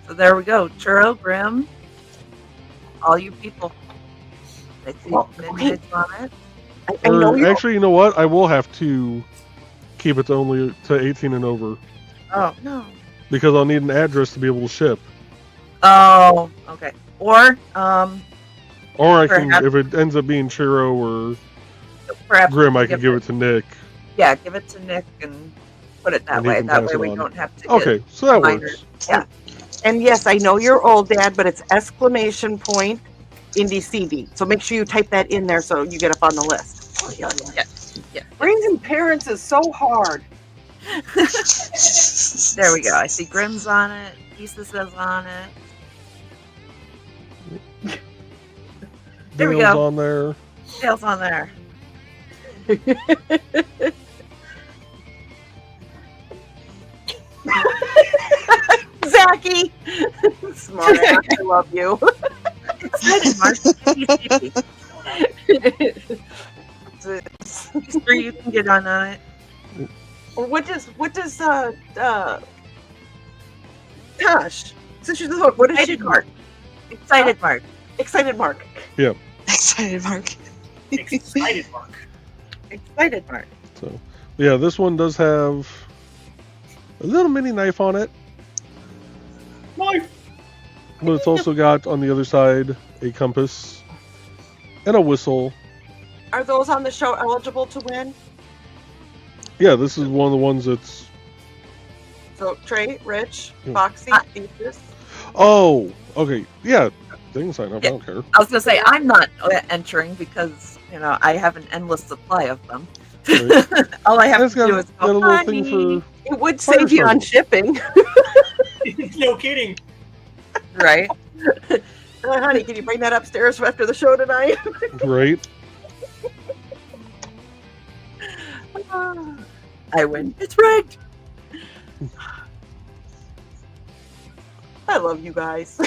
So there we go. Churro, Grim, all you people. I see Well, midnights on it. I know Or you. actually, you know what? I will have to keep it only to 18 and over Oh, no. because I'll need an address to be able to ship. Oh, okay. Or, Or I can, Perhaps- if it ends up being Churro or perhaps Grim, we I can give it to Nick. Yeah, give it to Nick and put it that And he way. can That pass way it we on. don't have to get Okay, so that reminders. works. Yeah. And yes, I know you're old, Dad, but it's exclamation point IndieCD. So make sure you type that in there so you get up on the list. Yeah. Raising parents is so hard. There we go. I see Grim's on it. Issa says on it. There we Dale's go. on there. Dale's on there. Zachy! Smart ass, I love you. Excited, Mark. Sister, you can get on it. What does gosh, Sister's the Hook, what does she Excited Mark. Excited Mark. Excited Mark. Excited, Mark. Excited, Mark. Excited Mark. So, yeah, this one does have a little mini knife on it, Knife. but it's also got on the other side a compass and a whistle. Are those on the show eligible to win? Yeah, this is one of the ones that's. So Trey, Rich, Hmm. Foxy, Thesis. Oh, okay. Yeah, they can sign up. I don't care. I was gonna say I'm not entering because I have an endless supply of them. Right. All I have It's to got, do is got a go, little thing honey. for. It would Fire save you on starters. shipping. No kidding. Right. Honey, can you bring that upstairs after the show tonight? Right. I win. It's rigged. I love you guys.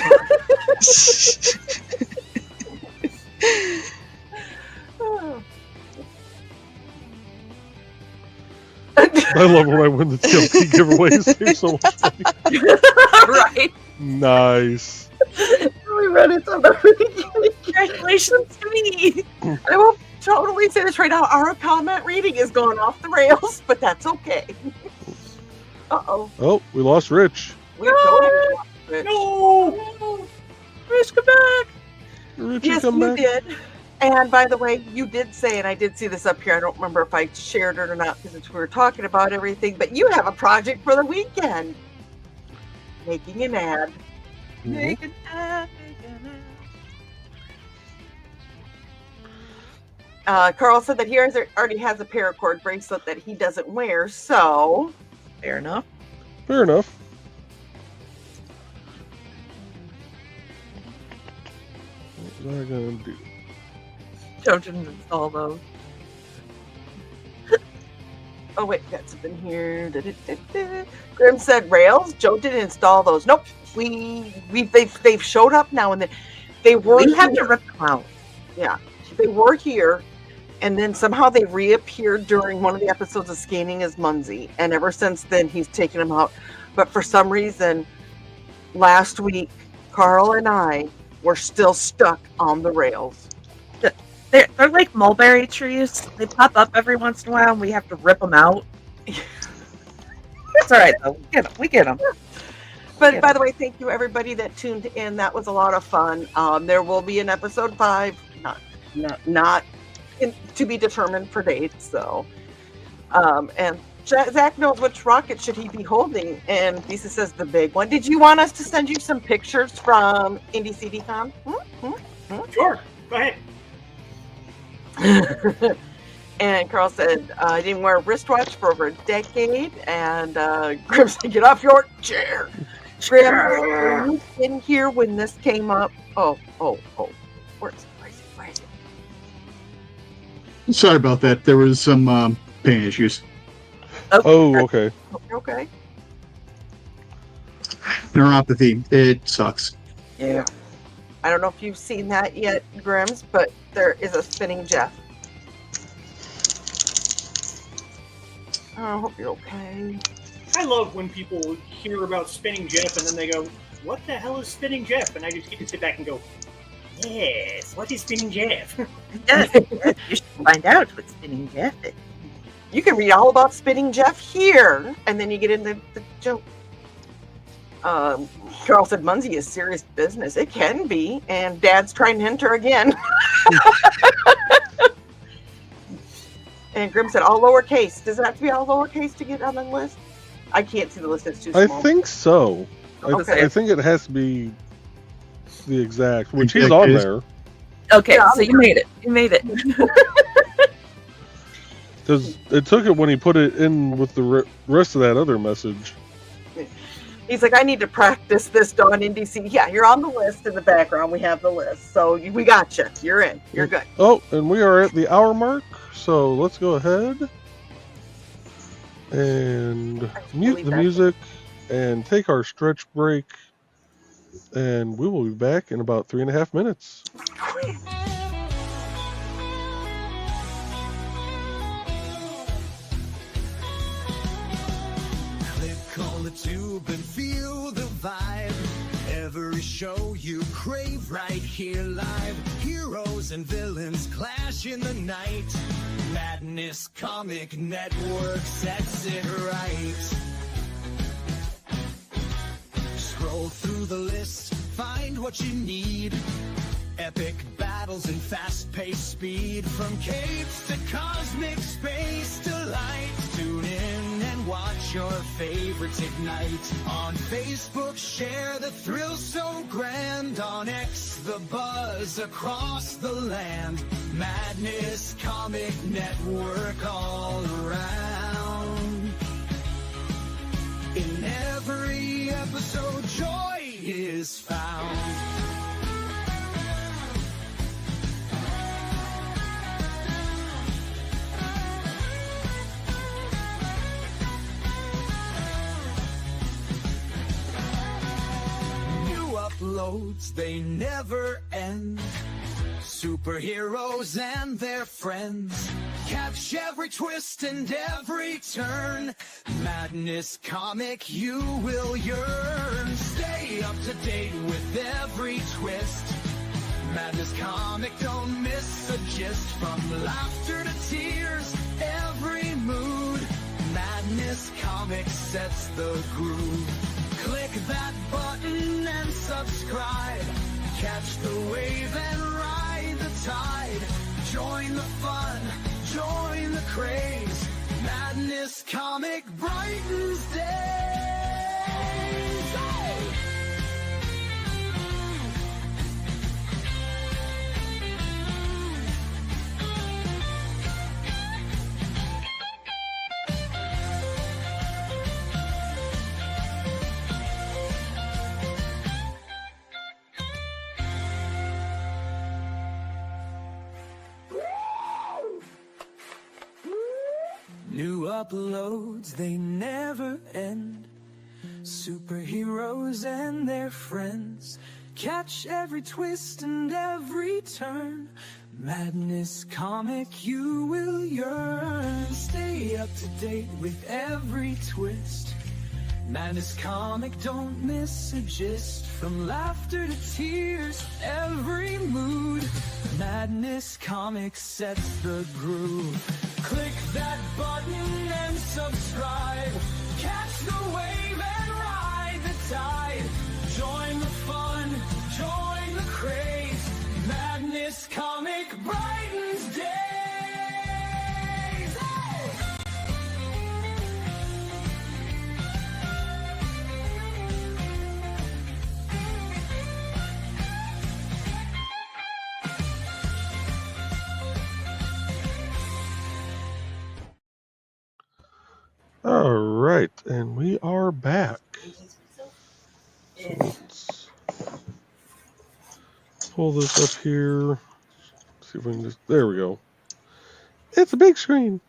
I love when I win the TLP giveaways. They're so funny. Right. Nice. We read it on the Congratulations to me. I will totally say this right now. Our comment reading is going off the rails, but that's okay. Uh-oh. Oh, we lost Rich. We totally lost it. No! Rich, come back. Richie, Yes, come you back. did. And by the way, you did say, and I did see this up here. I don't remember if I shared it or not because we were talking about everything, but you have a project for the weekend. Making an ad. Mhm. Make an ad. Carl said that he already has a paracord bracelet that he doesn't wear, so Fair enough. Fair enough. What was I gonna do? Joe didn't install those. oh wait, got something here. Da-da-da-da. Grim said rails. Joe didn't install those. Nope. They've showed up now and then. They were We have to here. rip them out. Yeah, they were here, and then somehow they reappeared during one of the episodes of Scanning as Munzie, and ever since then he's taken them out. But for some reason, last week, Carl and I were still stuck on the rails. They're like mulberry trees. They pop up every once in a while, and we have to rip them out. It's all right though. We get them. But Yeah. by the way, thank you everybody that tuned in. That was a lot of fun. There will be an episode 5, not to be determined for dates. So, and Zach knows which rocket should he be holding, and Lisa says the big one. Did you want us to send you some pictures from IndieCD's? Sure. Go ahead. And Carl said, I didn't wear a wristwatch for over a decade. And Grim said, get off your chair. Grim, were you in here when this came up? Oh. Where is it? Sorry about that. There was some pain issues. Oh, okay. Okay. Neuropathy. It sucks. Yeah. I don't know if you've seen that yet, Grims, but there is a spinning Jeff. I hope you're okay. I love when people hear about Spinning Jeff and then they go, what the hell is Spinning Jeff? And I just get to sit back and go, yes, what is Spinning Jeff? Yes, you should find out what spinning Jeff is. You can read all about Spinning Jeff here, and then you get into the joke. Carl said Munzie is serious business. It can be, and Dad's trying to enter again. And Grim said all lowercase. Does it have to be all lowercase to get on the list? I can't see the list. It's too I small. think so. Okay. I think it has to be the exact, which he's Exact on is- there. Okay, Yeah, so you made it. You made it. Because it took it when he put it in with the rest of that other message. He's like, I need to practice this Dawn NDC. Yeah, you're on the list in the background. We have the list. So we got you. You're in. You're good. Oh, and we are at the hour mark, so let's go ahead and mute the music and take our stretch break, and we will be back in about 3.5 minutes. Click on the tube and feel the vibe. Every show you crave right here live. Heroes and villains clash in the night. Madness Comic Network sets it right. Scroll through the list, find what you need. Epic battles and fast-paced speed. From capes to cosmic space delight. Tune in and watch your favorites ignite. On Facebook, share the thrill so grand. On X, the buzz across the land. Madness Comic Network all around. In every episode, joy is found. uploads, they never end. Superheroes and their friends, catch every twist and every turn. Madness Comic, you will yearn. Stay up to date with every twist. Madness Comic, don't miss a gist. From laughter to tears, every mood. Madness Comic sets the groove. Click that button and subscribe. Catch the wave and ride the tide. Join the fun, join the craze. Madness Comic brightens days. Hey! New uploads, they never end. Superheroes and their friends, catch every twist and every turn. Madness Comic, you will yearn. Stay up to date with every twist. Madness Comic, don't miss a gist. From laughter to tears, every mood. Madness Comic sets the groove. Click that button and subscribe. Catch the wave and ride the tide. Join the fun, join the craze. Madness Comic brightens days. Hey! All right, and we are back. So let's pull this up here. See if we can just. There we go. It's a big screen.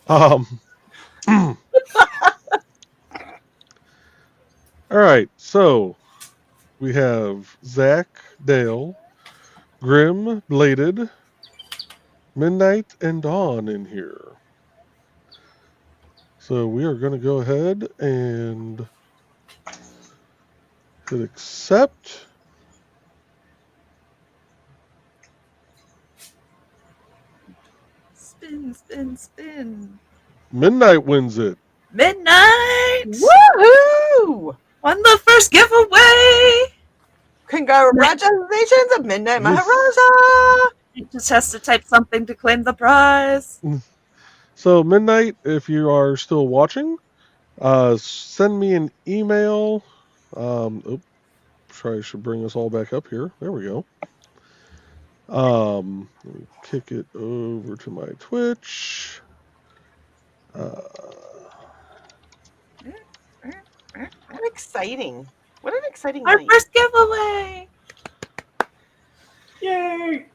All right, so we have Zach, Dale, Grim, Bladed, Midnight, and Dawn in here. So we are going to go ahead and hit accept. Spin, spin, spin. Midnight wins it. Midnight! Woohoo! Won the first giveaway! Congratulations of Midnight Maharaja! He just has to type something to claim the prize. So Midnight, if you are still watching, send me an email. Probably should bring us all back up here. There we go. Let me kick it over to my Twitch. What exciting. What an exciting Our night. first giveaway! Yay!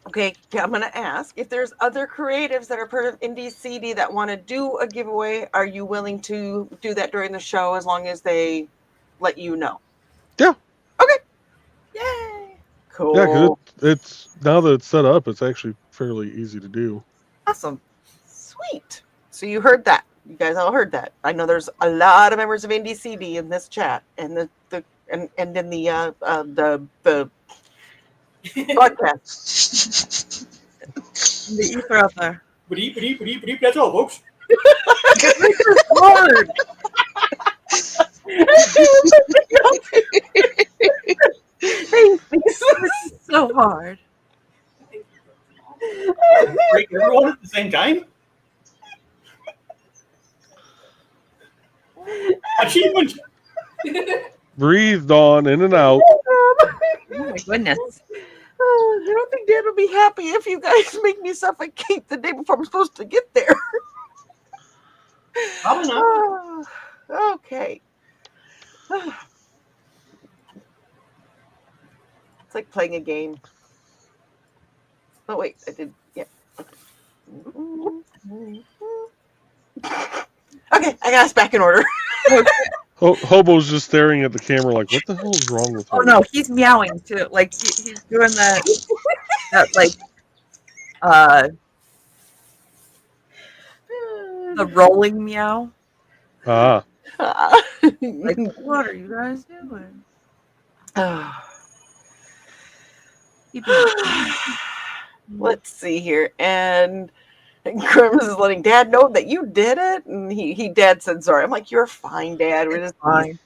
Okay, I'm going to ask if there's other creatives that are part of IndieCD that want to do a giveaway. Are you willing to do that during the show as long as they let you know? Yeah. Okay. Yay! Cool. Yeah, because it's now that it's set up, it's actually fairly easy to do. Awesome. Sweet. So you heard that. You guys all heard that. I know there's a lot of members of IndieCD in this chat and in the podcast. The ether out there. Beep, that's all, folks. This is hard. Thanks. This is so hard. Break everyone at the same time? Achievement! Breathed on, in and out. Oh my goodness. I don't think Dad will be happy if you guys make me suffocate the day before I'm supposed to get there. Probably not. Okay. It's like playing a game. Oh, wait, I did. Yeah. Okay, I got us back in order. Hobo's just staring at the camera like, what the hell is wrong with Oh him? no, he's meowing too. Like he's doing that like the rolling meow. Ah. Like, what are you guys doing? Let's see here. And Grims is letting Dad know that you did it. And Dad said sorry. I'm like, you're fine, Dad. We're just Fine.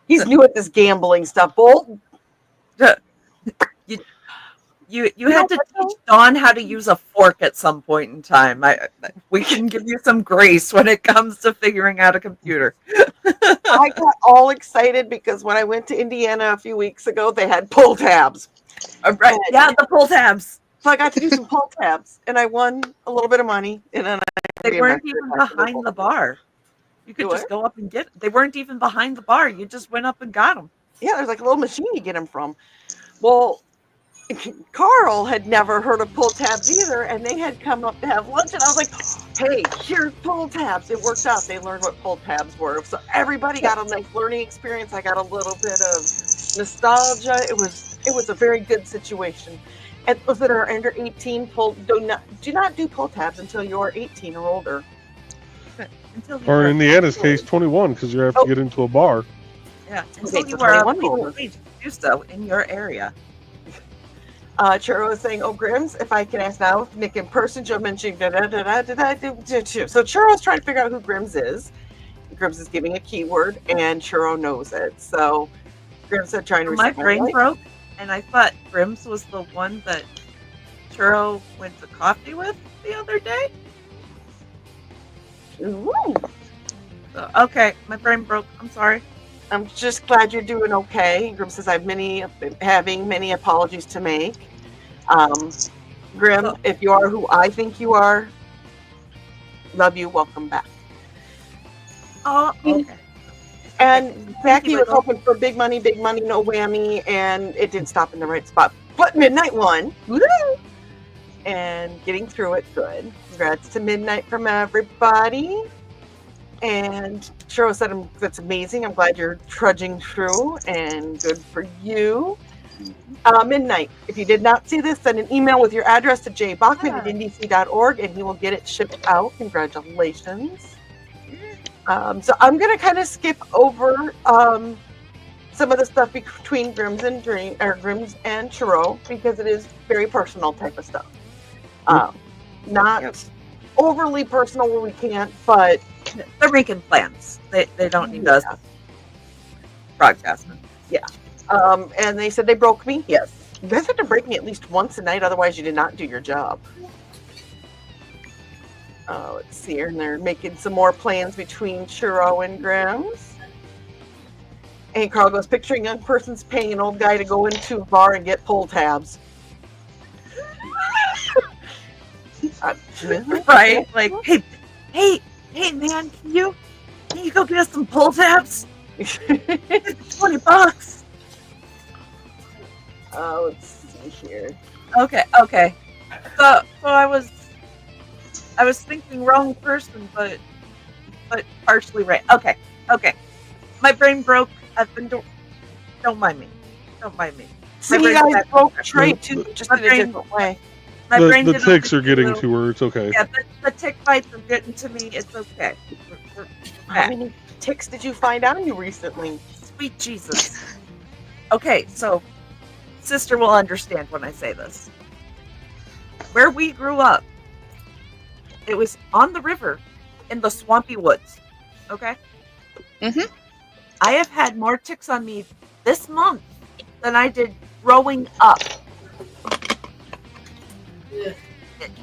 He's new at this gambling stuff. Bolt. You had to teach Dawn how to use a fork at some point in time. We can give you some grace when it comes to figuring out a computer. I got all excited because when I went to Indiana a few weeks ago, they had pull tabs. Right? Yeah, the pull tabs. So I got to do some pull tabs, and I won a little bit of money. And then They weren't even behind the bar. You could just go up and get. They weren't even behind the bar. You just went up and got them. Yeah, there's like a little machine you get them from. Well, Carl had never heard of pull tabs either, and they had come up to have lunch, and I was like, hey, here's pull tabs. It worked out. They learned what pull tabs were. So everybody got a nice learning experience. I got a little bit of nostalgia. It was a very good situation. And those that are under 18 do not do pull tabs until you're 18 or older. Or in Indiana's case, 21, because you have to get into a bar. Yeah, until you are of legal age to do so in your area. Churro is saying, oh, Grims, if I can ask now, Nick in person, Joe mentioning So Churro's trying to figure out who Grims is. Grims is giving a keyword, and Churro knows it. So Grims said trying to My brain broke, and I thought Grims was the one that Churro went to coffee with the other day. Ooh. So, okay, my brain broke. I'm sorry. I'm just glad you're doing okay. Grim says I have having many apologies to make. Grim, if you are who I think you are, love you. Welcome back. Oh, okay. And Becky was hoping for big money, no whammy, and it didn't stop in the right spot. But Midnight won. Woo! And getting through it good. Congrats to Midnight from everybody. And Cheryl said, that's amazing. I'm glad you're trudging through, and good for you. Midnight, if you did not see this, send an email with your address to jbachman@IndieCD's.org, and he will get it shipped out. Congratulations. So I'm going to kind of skip over some of the stuff between Grims and Churro, because it is very personal type of stuff. Not overly personal where we can't, but they're making plans. They don't need us broadcasting. Yeah. And they said they broke me. Yes. You guys have to break me at least once a night, otherwise you did not do your job. Let's see here. And they're making some more plans between Churro and Grims. And Carl goes, picturing a young person's paying an old guy to go into a bar and get pull tabs. Right? Like, hey, man, can you go get us some pull tabs? $20. Let's see here. Okay. So I was thinking wrong person, but partially right. Okay. My brain broke. Don't mind me. See, you guys broke Trey too, just in a different way. The ticks are getting to her. It's okay. Yeah, the tick bites are getting to me. It's okay. We're How many ticks did you find on you recently? Sweet Jesus. Okay, so sister will understand when I say this. Where we grew up, it was on the river in the swampy woods. Okay? Mm-hmm. I have had more ticks on me this month than I did growing up.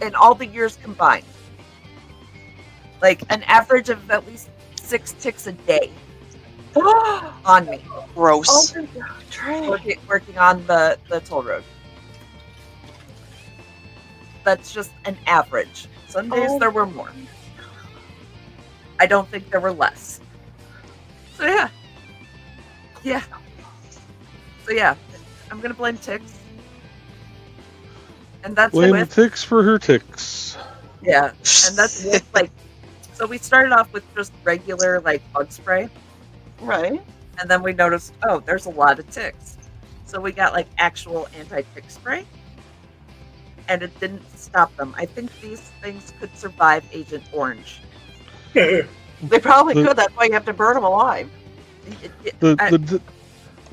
In all the years combined. Like an average of at least 6 ticks a day on me. Gross. Working on the toll road. That's just an average. Some days there were more. I don't think there were less. So yeah. So yeah, I'm gonna blame ticks. And that's blame the ticks for her ticks. Yeah, and that's with, like, so we started off with just regular like bug spray, Right. And then we noticed, oh, there's a lot of ticks. So we got like actual anti-tick spray. And it didn't stop them. I think these things could survive Agent Orange. They probably The- could. That's why you have to burn them alive. The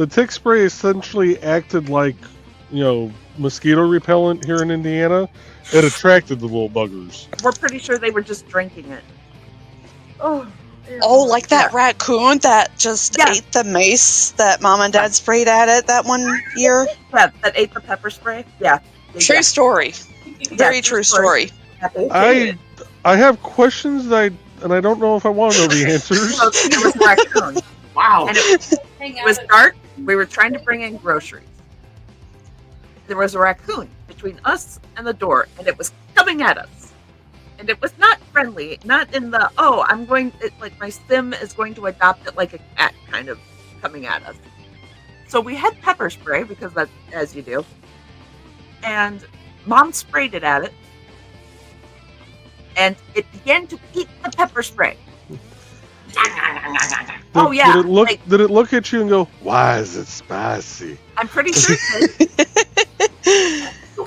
tick spray essentially acted like, mosquito repellent here in Indiana. It attracted the little buggers. We're pretty sure they were just drinking it. Oh, Oh, like that raccoon that just Yeah. ate the mace that Mom and Dad sprayed at it that one year? Yeah, that ate the pepper spray. Yeah. True story. Very true story. I have questions that I don't know if I want to know the answers. So it was a raccoon. Wow. And it Hang out was at- dark. We were trying to bring in groceries. There was a raccoon between us and the door, and it was coming at us. And it was not friendly, not in the, like my sim is going to adopt it like a cat kind of coming at us. So we had pepper spray, because that's as you do. And Mom sprayed it at it. And it began to eat the pepper spray. Oh, yeah. Did it look at you and go, "Why is it spicy?" I'm pretty sure it did.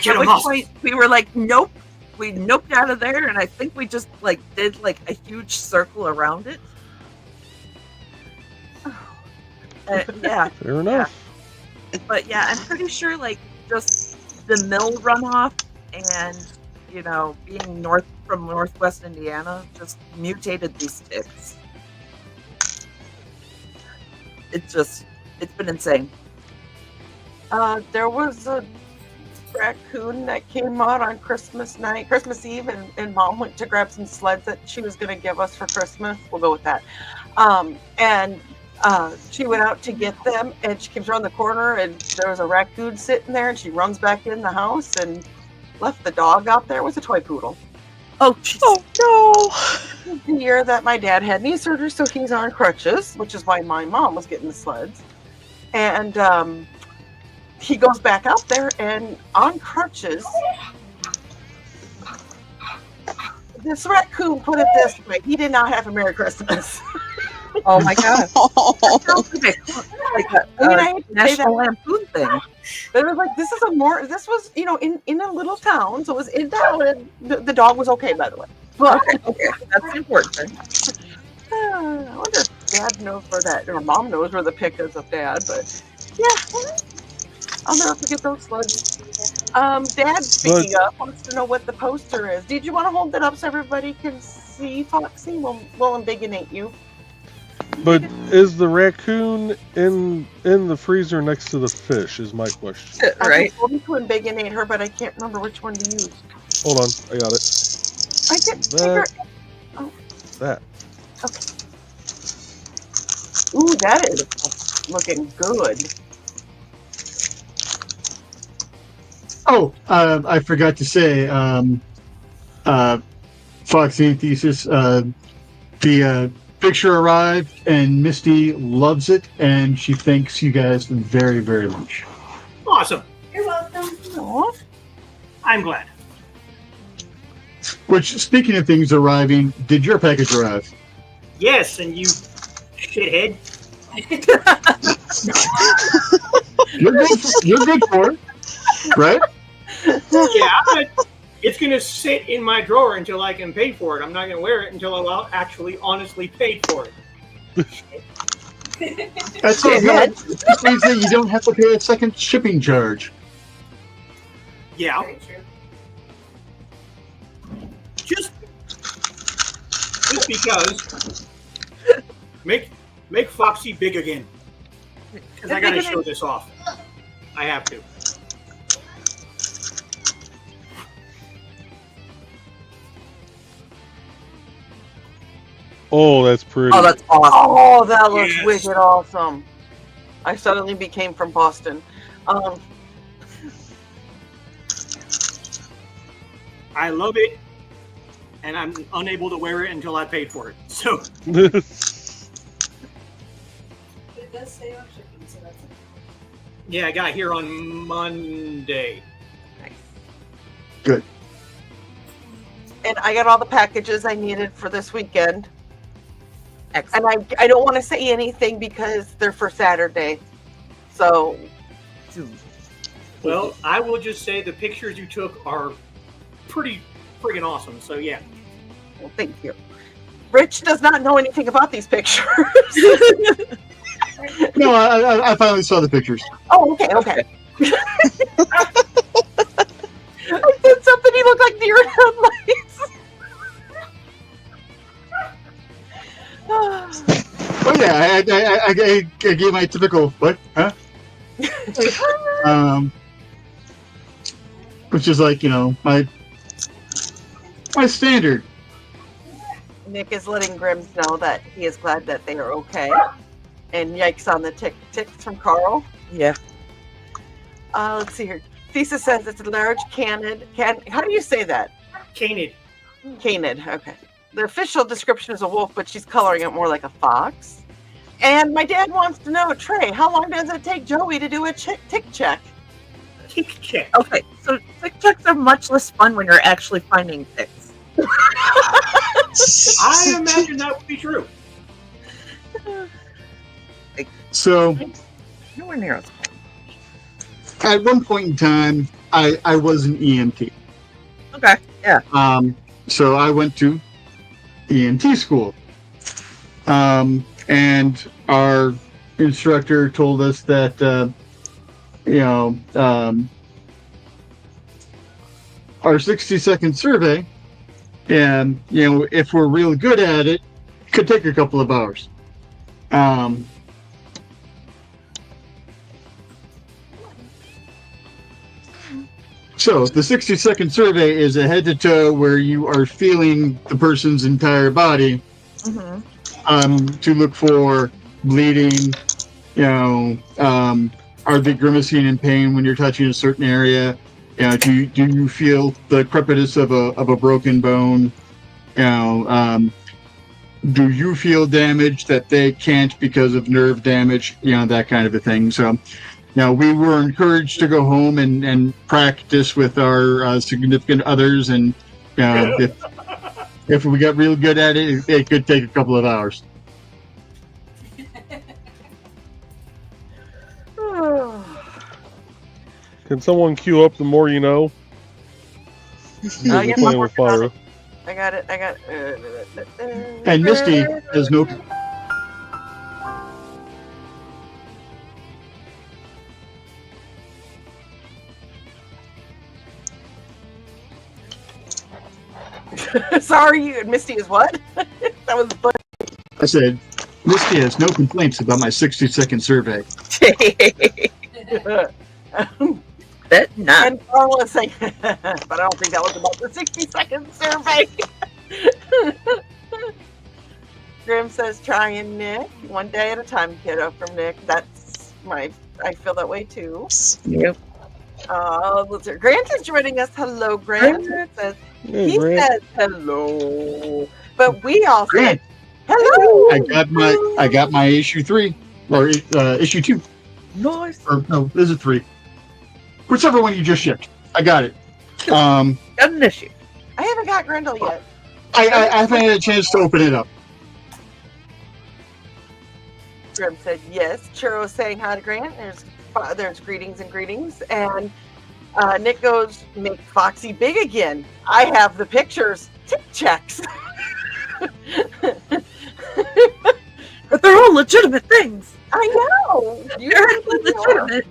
Get At 'em which off. point we were like, nope. We noped out of there, and I think we just did a huge circle around it. Yeah, Fair enough. but yeah, I'm pretty sure just the mill runoff and being from northwest Indiana just mutated these ticks. It's been insane. There was a raccoon that came out on Christmas Eve, and Mom went to grab some sleds that she was going to give us for Christmas. We'll go with that. And she went out to get them, and she comes around the corner, and there was a raccoon sitting there, and she runs back in the house and left the dog out there. It was a toy poodle. Oh, jeez. Oh The year that my dad had knee surgery, so he's on crutches, which is why my mom was getting the sleds. And he goes back out there, and on crutches, this raccoon, put it this way, he did not have a Merry Christmas. Oh my god! no. Sounds like a I mean, I hate to say National that. Lampoon thing. But it was like, this was, in a little town, so it was in town, and the dog was okay, by the way. But Okay, that's important. I wonder if Dad knows where that, or Mom knows where the pick is of Dad, but yeah. I'll never forget those sleds. Dad, speaking of, wants to know what the poster is. Did you want to hold it up so everybody can see, Foxy? We'll ambigonate you. But is the raccoon in the freezer next to the fish? Is my question. Right? I told him to ambigonate her, but I can't remember which one to use. Hold on, I got it. I can't figure. That. Ooh, that is looking good. Oh, I forgot to say, Foxy and Thesis, the picture arrived, and Misty loves it, and she thanks you guys very, very much. Awesome. You're welcome. Aw. I'm glad. Which, speaking of things arriving, did your package arrive? Yes, and you shithead. You're good for it, right? Yeah, but it's going to sit in my drawer until I can pay for it. I'm not going to wear it until I'll actually honestly pay for it. That's so good. This means that you don't have to pay a second shipping charge. Yeah, Very true. just because. Make Foxy big again. Because I got to show this off. I have to. Oh, that's pretty. Oh, that's awesome. Oh, that looks Yes. wicked awesome. I suddenly became from Boston. I love it, and I'm unable to wear it until I paid for it. So, It does say on shipping, so that's yeah, I got here on Monday. And I got all the packages I needed for this weekend. Excellent. I don't want to say anything because they're for Saturday. So, Well, I will just say the pictures you took are pretty friggin' awesome. So yeah. well, thank you. Rich does not know anything about these pictures. No, I finally saw the pictures. Oh, okay. I said something. He looked like deer in headlights. Oh yeah, I gave my typical what? Huh? Which is like, my standard. Nick is letting Grims know that he is glad that they are okay. And yikes on the ticks from Carl. Yeah. Let's see here. Thesis says it's a large canid. How do you say that? Canid. Canid. Okay. The official description is a wolf, but she's coloring it more like a fox. And my dad wants to know, Trey, how long does it take Joey to do a tick check? Tick check. Okay, so tick checks are much less fun when you're actually finding ticks. I imagine that would be true. So, Nowhere near as fun. at one point in time, I was an EMT. Okay, yeah. So I went to EMT school. And our instructor told us that, our 60-second survey, and, if we're real good at it, could take a couple of hours. So the 60-second survey is a head to toe where you are feeling the person's entire body, to look for bleeding, are they grimacing in pain when you're touching a certain area? Do you feel the crepitus of a broken bone? Do you feel damage that they can't because of nerve damage? That kind of a thing. So, we were encouraged to go home and practice with our significant others, and if we got real good at it, it could take a couple of hours. Can someone queue up the more you know? Yeah, We're playing with fire. I got it. And Misty has no. Sorry, Misty is what? That was funny. I said, Misty has no complaints about my 60-second survey. Bet not. And Carl is saying, but I don't think that was about the 60-second survey. Grim says, try and Nick. One day at a time, kiddo, from Nick. I feel that way too. Yep. Grant is joining us. Hello, Grant. He says hello. But we all say hello. I got my issue 3 or issue 2. Nice. Or no, this is 3. Whichever one you just shipped. I got it. Got an issue. I haven't got Grendel yet. I haven't had a chance to open it up. Grim said yes. Churro saying hi to Grant. There's greetings and greetings. And Nick goes, make Foxy big again. I have the pictures. Tick checks. But they're all legitimate things. I know. They're legitimate.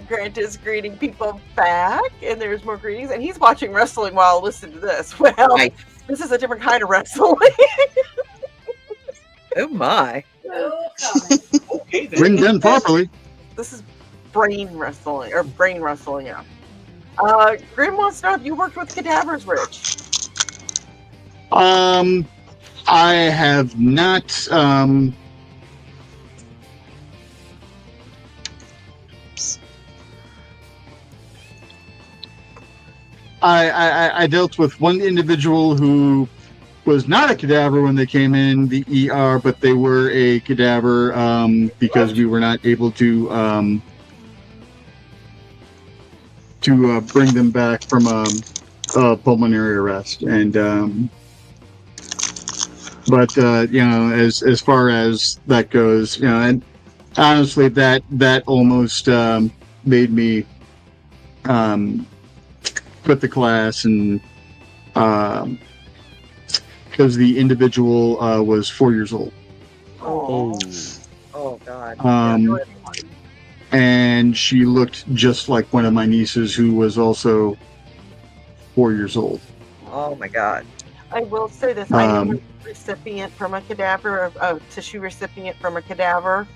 Grant is greeting people back, and there's more greetings. And he's watching wrestling while listening to this. Well, Nice. This is a different kind of wrestling. Oh my. Oh, God. Okay, then. Ring done properly. This is brain wrestling, yeah. Grim wants to know if you worked with cadavers, Rich. I have not. I dealt with one individual who was not a cadaver when they came in the ER, but they were a cadaver because we were not able to bring them back from a pulmonary arrest. And But as far as that goes, and honestly, that almost made me quit the class, and because the individual was 4 years old. Oh, oh God. And she looked just like one of my nieces, who was also 4 years old. Oh my God. I will say this: I am a recipient from a cadaver, a tissue recipient from a cadaver.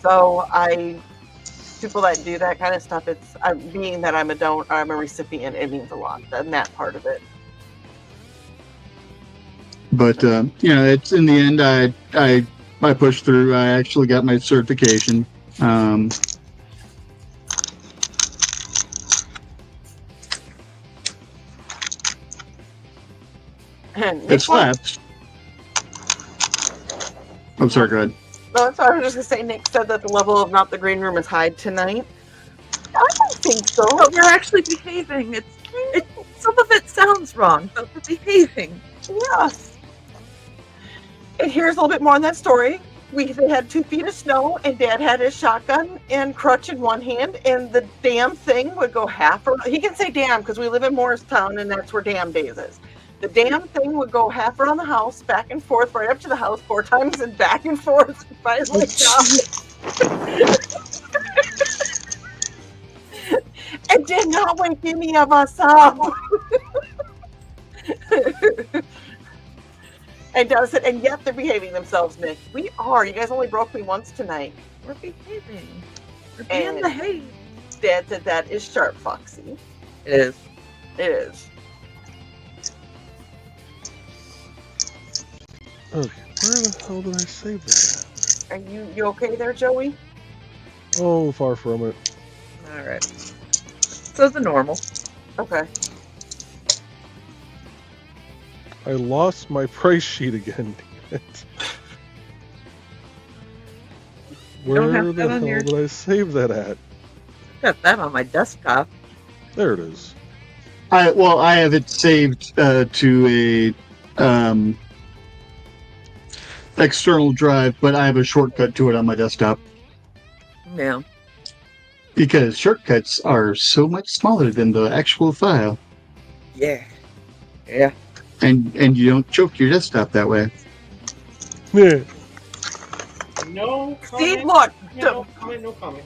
So people that do that kind of stuff, it's being that I'm a recipient, it means a lot. And that part of it. But it's in the end, I pushed through. I actually got my certification. It's lapsed. I'm sorry, go ahead. No, that's what I was just going to say. Nick said that the level of Not the Green Room is high tonight. I don't think so. No, we're actually behaving. Some of it sounds wrong, but we're behaving. Yes. And here's a little bit more on that story. They had 2 feet of snow, and Dad had his shotgun and crutch in one hand, and the damn thing would go half around. He can say damn because we live in Morristown, and that's where damn days is. The damn thing would go half around the house, back and forth, right up to the house 4 times, and back and forth. And finally it did not wake any of us up. And Dad said, and yet they're behaving themselves, Nick. We are. You guys only broke me once tonight. We're behaving. We're being behaved. Dad said that is sharp, Foxy. It is. It is. Okay, where the hell did I save that? Are you okay there, Joey? Oh, far from it. All right. So the normal. Okay. I lost my price sheet again. Where the hell did I save that at? I've got that on my desktop. There it is. I have it saved to a external drive, but I have a shortcut to it on my desktop. Yeah. Because shortcuts are so much smaller than the actual file. Yeah. Yeah. And you don't choke your desktop that way. Yeah. No comment. See, look. No comment. No comment.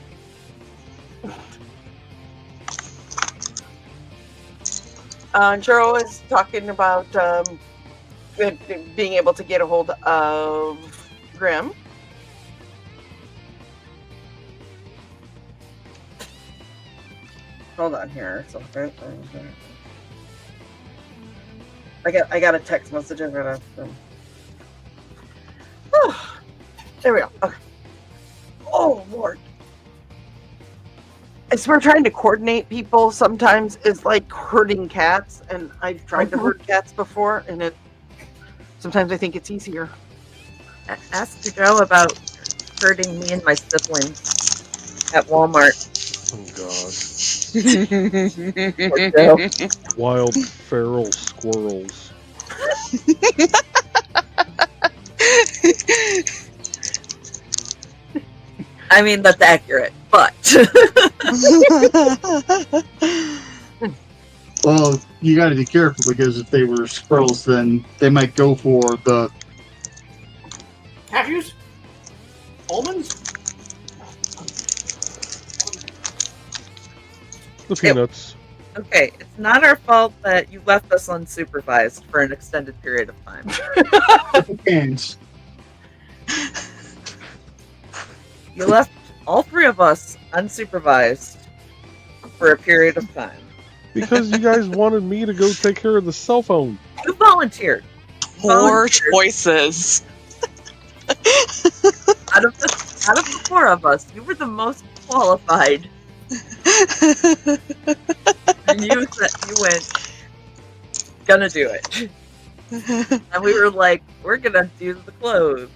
Jero is talking about being able to get a hold of Grim. Hold on here. So, I got a text message. I'm gonna. There we go. Okay. Oh Lord. As we're trying to coordinate people, sometimes it's like herding cats, and I've tried to herd cats before, and sometimes I think it's easier. Ask Joe about herding me and my siblings at Walmart. Oh God. Wild feral squirrels. I mean, that's accurate, but well, you got to be careful, because if they were squirrels, then they might go for the Cashews? Almonds? The peanuts. okay, it's not our fault that you left us unsupervised for an extended period of time. hands. You left all 3 of us unsupervised for a period of time. Because you guys wanted me to go take care of the cell phone. You volunteered. More choices. Out of the 4 of us, you were the most qualified. And you went, gonna do it. And we were like, we're gonna do the clothes.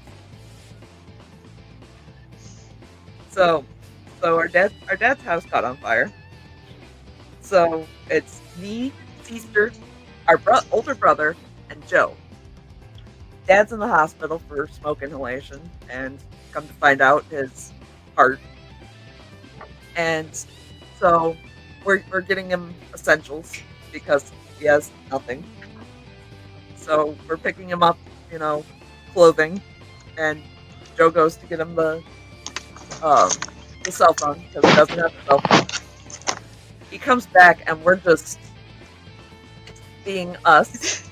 So our dad's house caught on fire. So it's me, sister, our older brother, and Joe. Dad's in the hospital for smoke inhalation, and come to find out his heart. And so we're getting him essentials because he has nothing. So we're picking him up, clothing, and Joe goes to get him the cell phone because he doesn't have a cell phone. He comes back and we're just being us.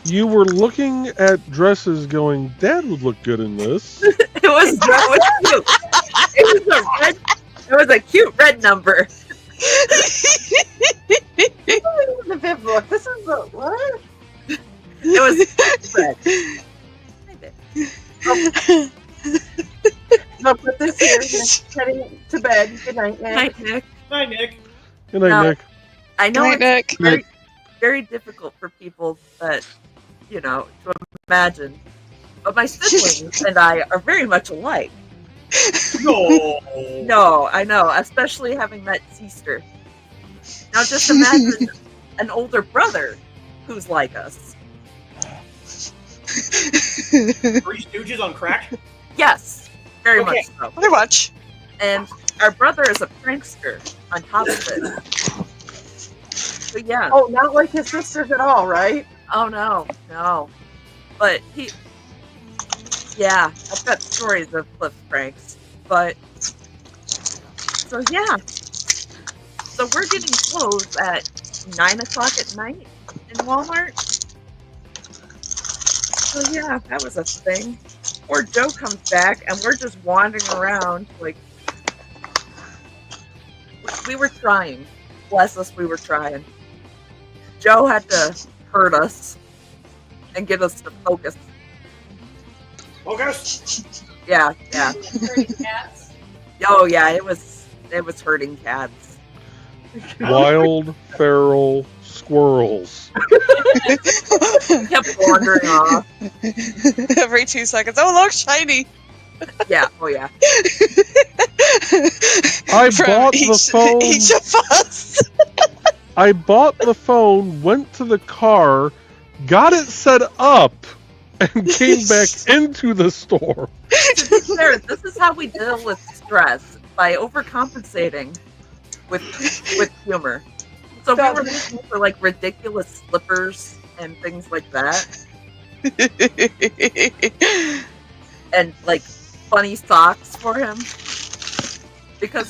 You were looking at dresses going, Dad would look good in this. It was cute. It was a cute red number. The fifth book. This is the what? It was red. I'll put this here. Heading to bed. Good night, Nick. Night, Nick. Hi, Nick. Good night, No. Nick. I know Night, Nick. it's very, very difficult for people that, to imagine. But my siblings and I are very much alike. No. No, I know, especially having met Sister. Now just imagine an older brother who's like us. Three Stooges on crack? Yes, very Okay. much so. Very much. And our brother is a prankster on top of it. So yeah. Oh, not like his sisters at all, right? Oh no. But I've got stories of Cliff's pranks. But so yeah. So we're getting clothes at 9:00 at night in Walmart. So yeah, that was a thing. Or Joe comes back and we're just wandering around like we were trying. Bless us, we were trying. Joe had to hurt us and get us to focus. Focus? Yeah. Cats. Oh yeah, it was hurting cats. Wild, feral squirrels. Kept wandering off. Every 2 seconds. Oh, look, shiny. Yeah. Oh yeah. I From bought the phone. Each of us. I bought the phone, went to the car, got it set up, and came back into the store. To be fair, this is how we deal with stress, by overcompensating with humor. So we were looking for like ridiculous slippers and things like that, and like funny socks for him, because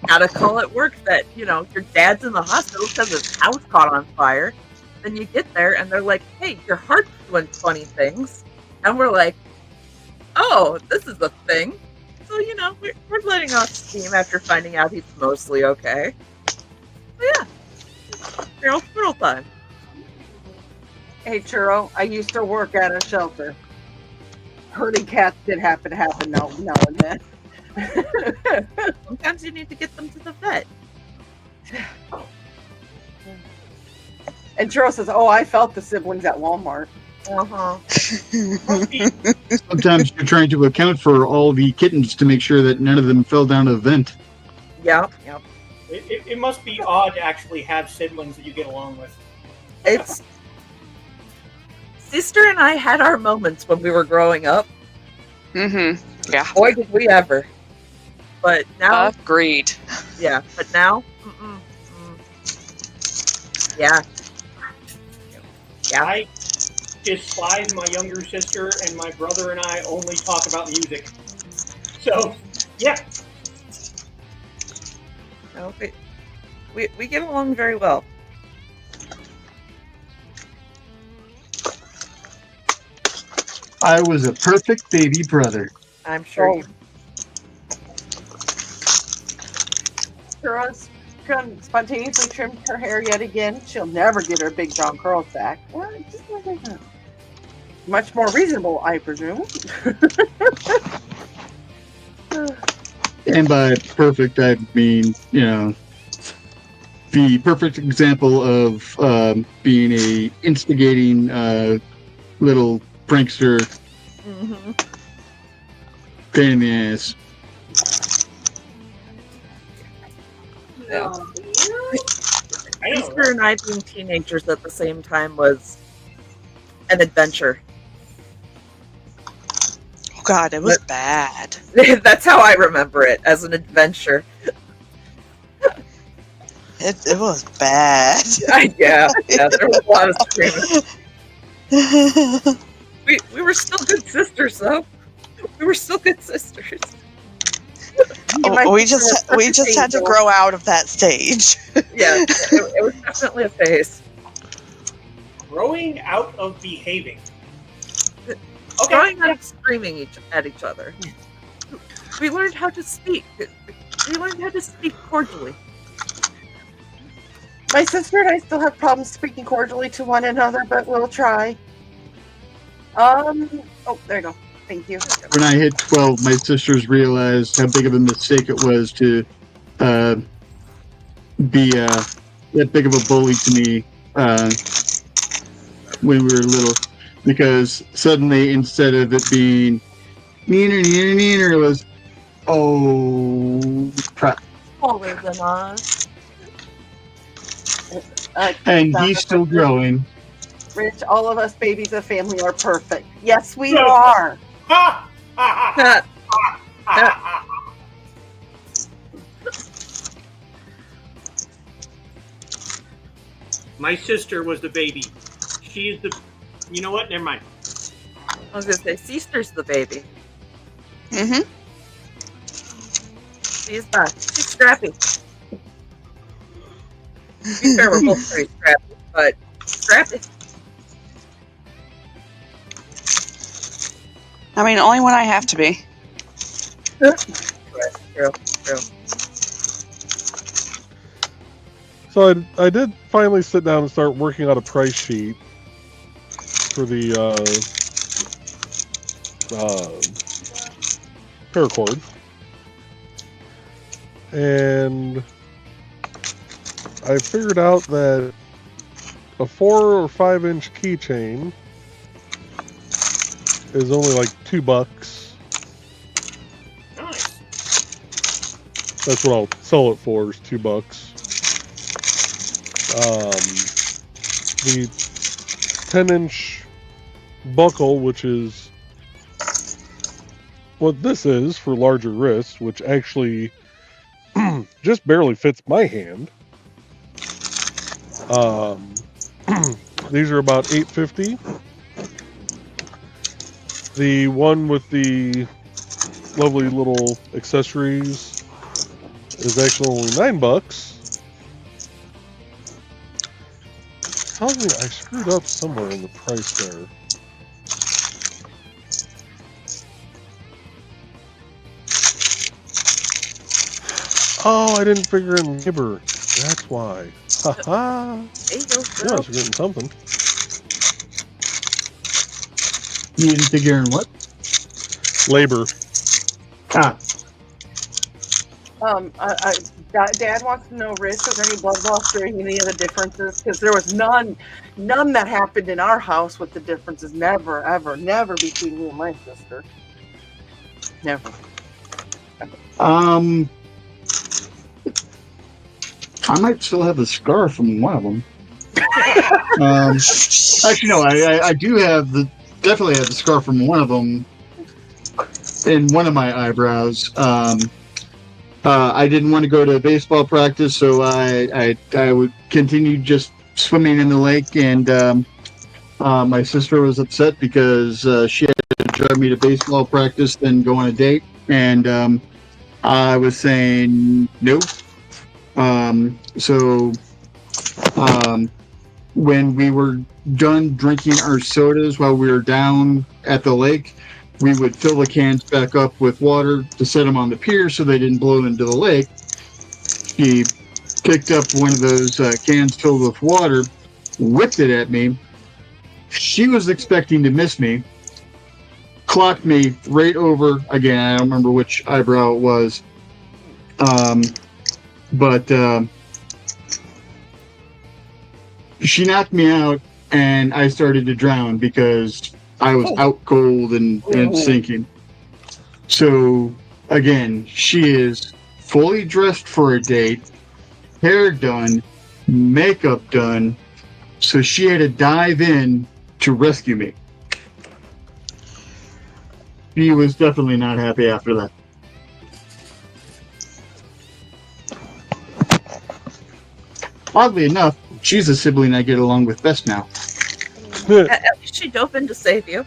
gotta call it work that your dad's in the hospital because his house caught on fire. Then you get there and they're like, "Hey, your heart's doing funny things," and we're like, "Oh, this is a thing." So we're letting off steam after finding out he's mostly okay. So yeah, squirrel time. Hey, Churro, I used to work at a shelter. Herding cats did happen now and then. Sometimes you need to get them to the vet. And Churro says, "Oh, I felt the siblings at Walmart." Uh-huh. Sometimes you're trying to account for all the kittens to make sure that none of them fell down a vent. Yep. It must be odd to actually have siblings that you get along with. It's Sister and I had our moments when we were growing up. Mm-hmm. Yeah. Boy, did we ever. But now, Agreed. yeah. But now, yeah. I despise my younger sister, and my brother and I only talk about music. So, yeah. No, we get along very well. I was a perfect baby brother. I'm sure. Oh. Churro's spontaneously trimmed her hair yet again. She'll never get her big brown curls back. Well, just like that. Much more reasonable, I presume. And by perfect, I mean, the perfect example of being a instigating little prankster Mm-hmm. pain in the ass. Yeah. I know. Sister and I being teenagers at the same time was an adventure. Oh God, it was bad. That's how I remember it, as an adventure. It was bad. Yeah, there was a lot of screaming. We were still good sisters, though. We were still good sisters. We just had to grow out of that stage. Yeah, it was definitely a phase. Growing out of behaving. Growing out of screaming at each other. We learned how to speak. We learned how to speak cordially. My sister and I still have problems speaking cordially to one another, but we'll try. Oh, there you go. Thank you. When I hit 12, my sisters realized how big of a mistake it was to be that big of a bully to me when we were little. Because suddenly, instead of it being neener, it was, oh, crap. Taller than us. And he's still growing. Rich, all of us babies of family are perfect. Yes, we are. Ha! Ha! Ha! Ha! My sister was the baby. She is the... You know what? Never mind. I was going to say, sister's the baby. Mm-hmm. She's scrappy. To be fair, we're both very scrappy, but scrappy. I mean, only when I have to be. True. So I did finally sit down and start working out a price sheet for the paracord, and I figured out that a 4 or 5 inch keychain is only like $2. Nice. That's what I'll sell it for, is $2. The 10-inch buckle, which is what this is for larger wrists, which actually just barely fits my hand. These are about $8.50. The one with the lovely little accessories is actually only $9. Tells me I screwed up somewhere in the price there. Oh, I didn't figure in labor. That's why. Haha. Hey, yo, You must be getting something. You didn't figure in what? Labor. Dad wants to know, Rich, was there any blood loss during any of the differences? Because there was none that happened in our house with the differences. Never, ever, never between me and my sister. Never. I might still have the scar from one of them. Actually, no, I do definitely have the scar from one of them in one of my eyebrows. I didn't want to go to baseball practice, so I would continue just swimming in the lake, and my sister was upset because she had to drive me to baseball practice, then go on a date, and I was saying no. When we were done drinking our sodas while we were down at the lake, we would fill the cans back up with water to set them on the pier so they didn't blow into the lake. He picked up one of those cans filled with water, whipped it at me. She was expecting to miss me, clocked me right over, again, I don't remember which eyebrow it was, but she knocked me out, and I started to drown because I was out cold and sinking. So, again, she is fully dressed for a date, hair done, makeup done, so she had to dive in to rescue me. She was definitely not happy after that. Oddly enough, she's a sibling I get along with best now. At least she dove in to save you.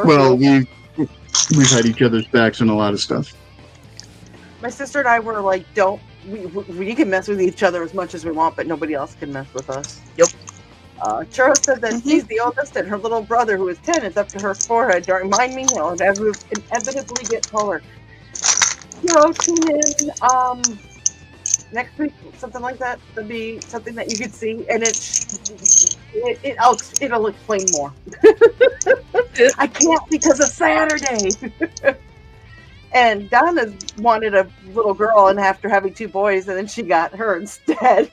Well, we've had each other's backs on a lot of stuff. My sister and I were like, we can mess with each other as much as we want, but nobody else can mess with us. Yep. Churro said that she's the oldest, and her little brother, who is 10, is up to her forehead. Don't remind me, he'll inevitably get taller. Churro, tune in next week, something like that. That'd be something that you could see, and it'll explain more. I can't because of Saturday. And Donna wanted a little girl, and after having two boys, and then she got her instead.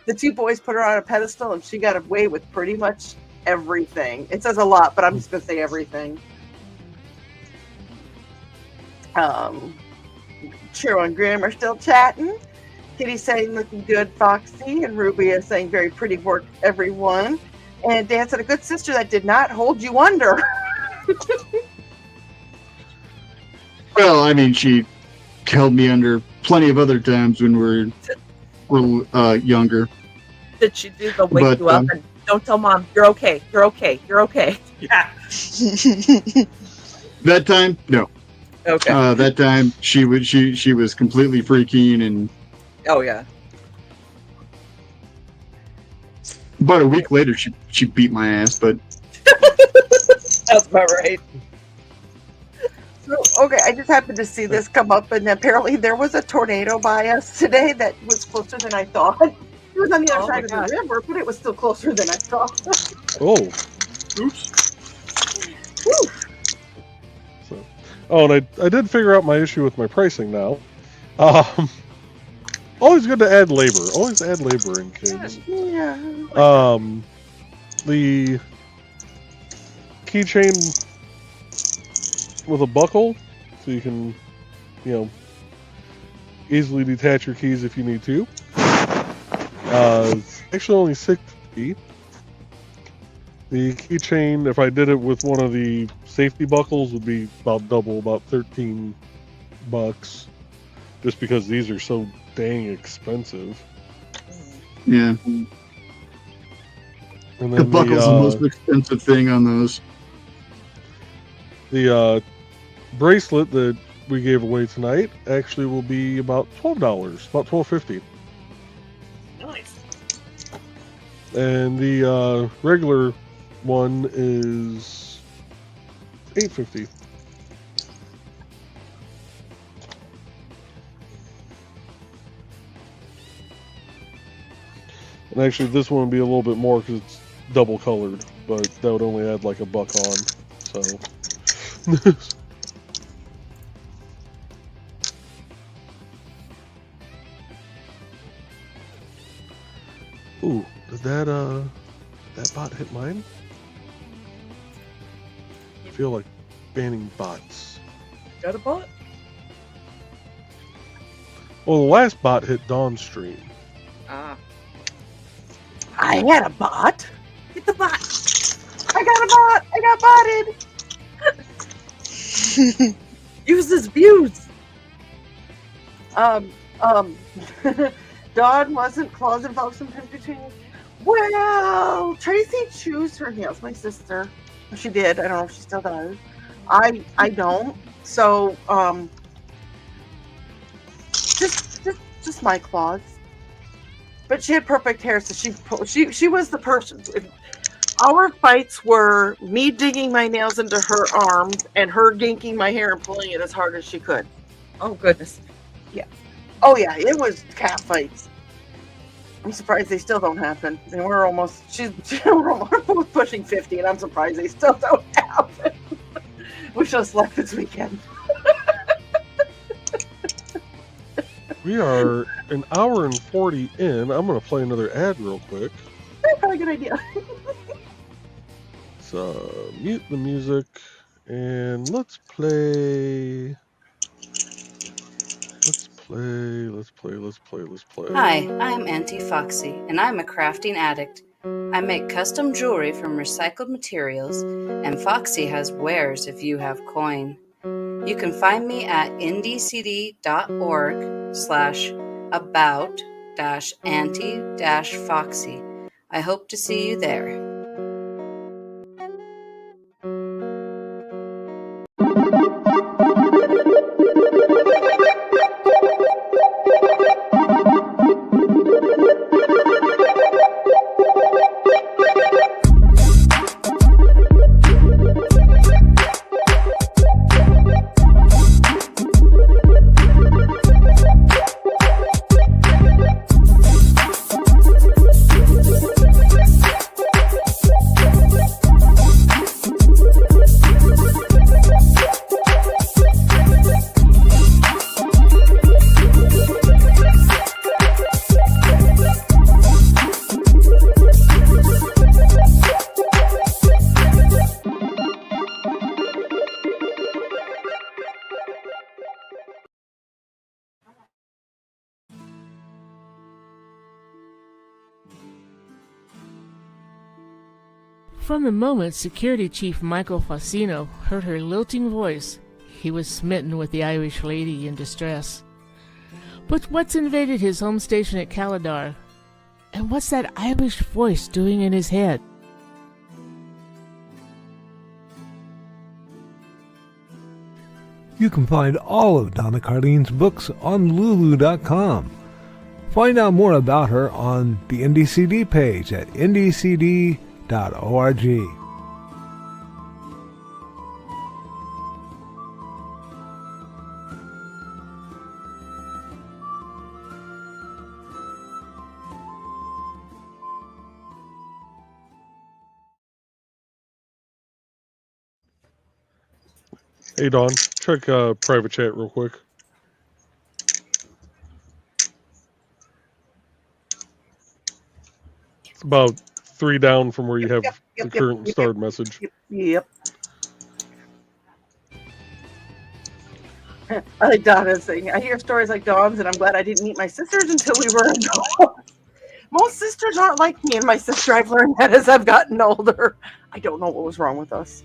The two boys put her on a pedestal, and she got away with pretty much everything. It says a lot, but I'm just going to say everything. Churro and Grim are still chatting. Kitty's saying, looking good, Foxy. And Ruby is saying, very pretty work, everyone. And Dan said, a good sister that did not hold you under. Well, I mean, she held me under plenty of other times when we were younger. Did she do the wake you up and don't tell mom, you're okay, you're okay, you're okay? Yeah. That time, no. Okay. That time, she was completely freaking, and Oh, yeah. about a week later, she beat my ass, but That's about right. So, okay, I just happened to see this come up, and apparently there was a tornado by us today that was closer than I thought. It was on the other side of the river, but it was still closer than I thought. Oh. Oops. So, and I did figure out my issue with my pricing now. Always good to add labor. Always add labor in, kids. Yeah. The keychain with a buckle, so you can, easily detach your keys if you need to. It's actually only $6. The keychain, if I did it with one of the safety buckles, would be about double, about $13. Just because these are so dang expensive. yeah. And then The buckle's the most expensive thing on those. The bracelet that we gave away tonight actually will be about $12, about $12.50. Nice. And the regular one is $8.50. And actually, this one would be a little bit more because it's double colored, but that would only add like a buck on. So. Ooh, did that bot hit mine? I feel like banning bots. Got a bot? Well, the last bot hit Dawn's stream. Ah. I had a bot. Get the bot. I got a bot. I got botted. Use his views. Dawn wasn't closet involved sometimes between. Well, Tracy chews her nails. My sister, she did. I don't know if she still does. I don't. So just my claws. But she had perfect hair, so she was the person. Our fights were me digging my nails into her arms and her dinking my hair and pulling it as hard as she could. Oh, goodness. Yeah. Oh, yeah. It was cat fights. I'm surprised they still don't happen. And we're almost, we're both pushing 50, and I'm surprised they still don't happen. We just left this weekend. We are an hour and 40 in. I'm going to play another ad real quick. That's probably a good idea. So, mute the music, and let's play. Hi, I'm Auntie Foxy, and I'm a crafting addict. I make custom jewelry from recycled materials, and Foxy has wares if you have coin. You can find me at indiecd.org/about-anti-foxy. I hope to see you there. From the moment Security Chief Michael Fassino heard her lilting voice, he was smitten with the Irish lady in distress. But what's invaded his home station at Caladar? And what's that Irish voice doing in his head? You can find all of Donna Carlene's books on Lulu.com. Find out more about her on the IndieCD page at IndieCD.org. Hey, Dawn, check private chat real quick. It's about 3 down from where you have the current starred message. Yep. I like Donna's thing. I hear stories like Dawn's, and I'm glad I didn't meet my sisters until we were adults. Most sisters aren't like me and my sister. I've learned that as I've gotten older. I don't know what was wrong with us.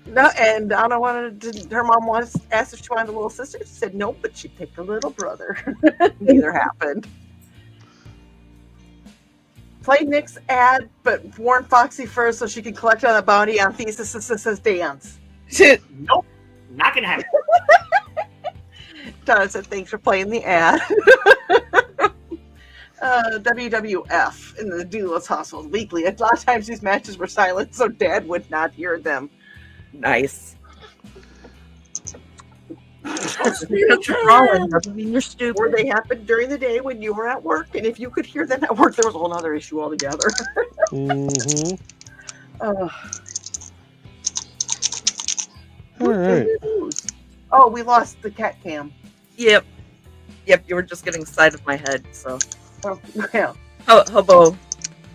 No, and Donna her mom asked if she wanted a little sister. She said no, but she'd take a little brother. Neither happened. Play Nick's ad, but warn Foxy first so she can collect on the bounty on Thesis' dance. Nope, not gonna happen. Donna said thanks for playing the ad. WWF in the Doulas household weekly. A lot of times these matches were silent, so Dad would not hear them. Nice. You're stupid. Or they happened during the day when you were at work, and if you could hear them at work, there was a whole other issue altogether. Mm-hmm. All right. Oh, we lost the cat cam. Yep. You were just getting side of my head, so. Oh, yeah. Hobo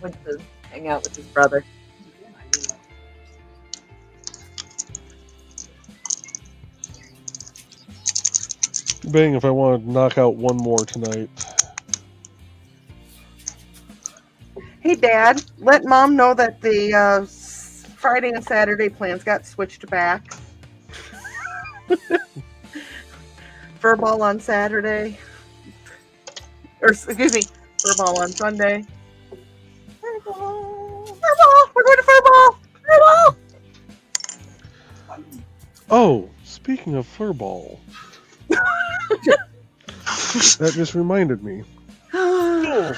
went to hang out with his brother. Bang, if I want to knock out one more tonight. Hey, Dad, let Mom know that the Friday and Saturday plans got switched back. Furball on Saturday. Or, excuse me, Furball on Sunday. Furball! We're going to Furball! Furball! Oh, speaking of furball. That just reminded me. Oh.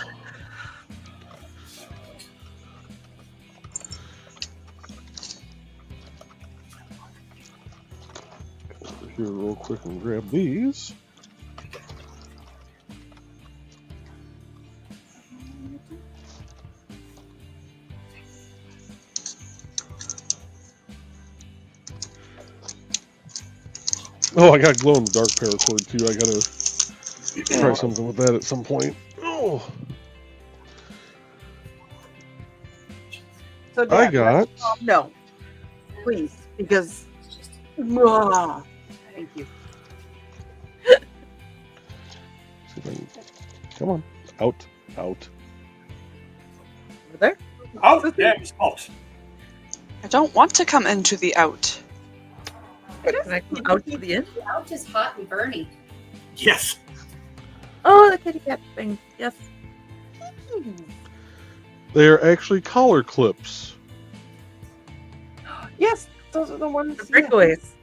Over here real quick and grab these. Oh, I got glow-in-the-dark paracord too. I gotta try something with that at some point. Oh. So Dad, I got. No, please, because. Thank you. Come on. Out. Out. Over there. Oh, yeah, it's out. I don't want to come into the out. Can I come out to the end? The out is hot and burny. Yes. Oh, the kitty cat thing. Yes. They are actually collar clips. Yes, those are the ones. The breakaways.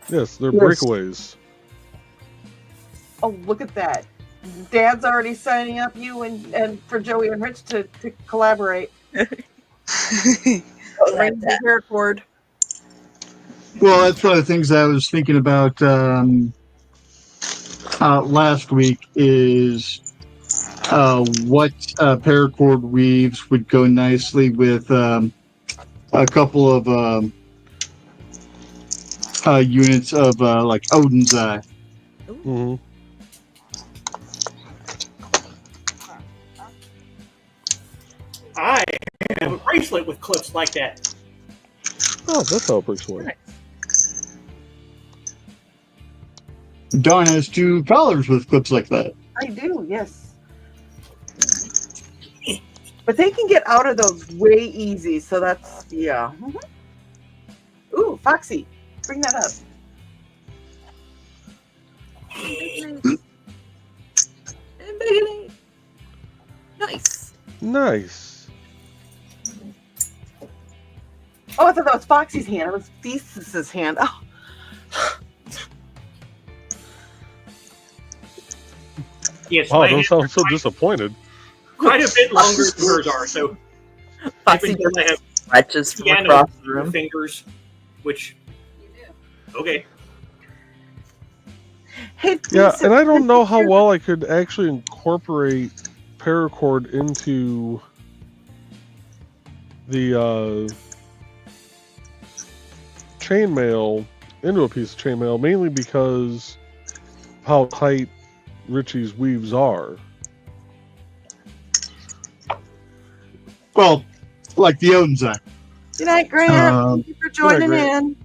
Yes, they're Yes. breakaways. Oh, look at that. Dad's already signing up you and for Joey and Rich to collaborate. Arrange the paracord. Well, that's one of the things I was thinking about last week is what paracord weaves would go nicely with a couple of units of like Odin's Eye. Mm-hmm. I have a bracelet with clips like that. Oh, that's how it works. One. Dawn has 2 collars with clips like that. I do, yes. But they can get out of those way easy, so that's, yeah. Ooh, Foxy, bring that up. Nice. Nice. Oh, I thought that was Foxy's hand. It was Theseus's hand. Oh. Yes, Wow, my don't hands sound are so disappointed. quite a bit longer than hers are, so Foxy even though I have stretches from piano across the room. fingers, which okay. Hey, Yeah, Theseus, and I don't know how well I could actually incorporate paracord into the chainmail, into a piece of chainmail, mainly because of how tight Richie's weaves are. Well, like the Odin's Eye. Good night, Grant. Thank you for joining in.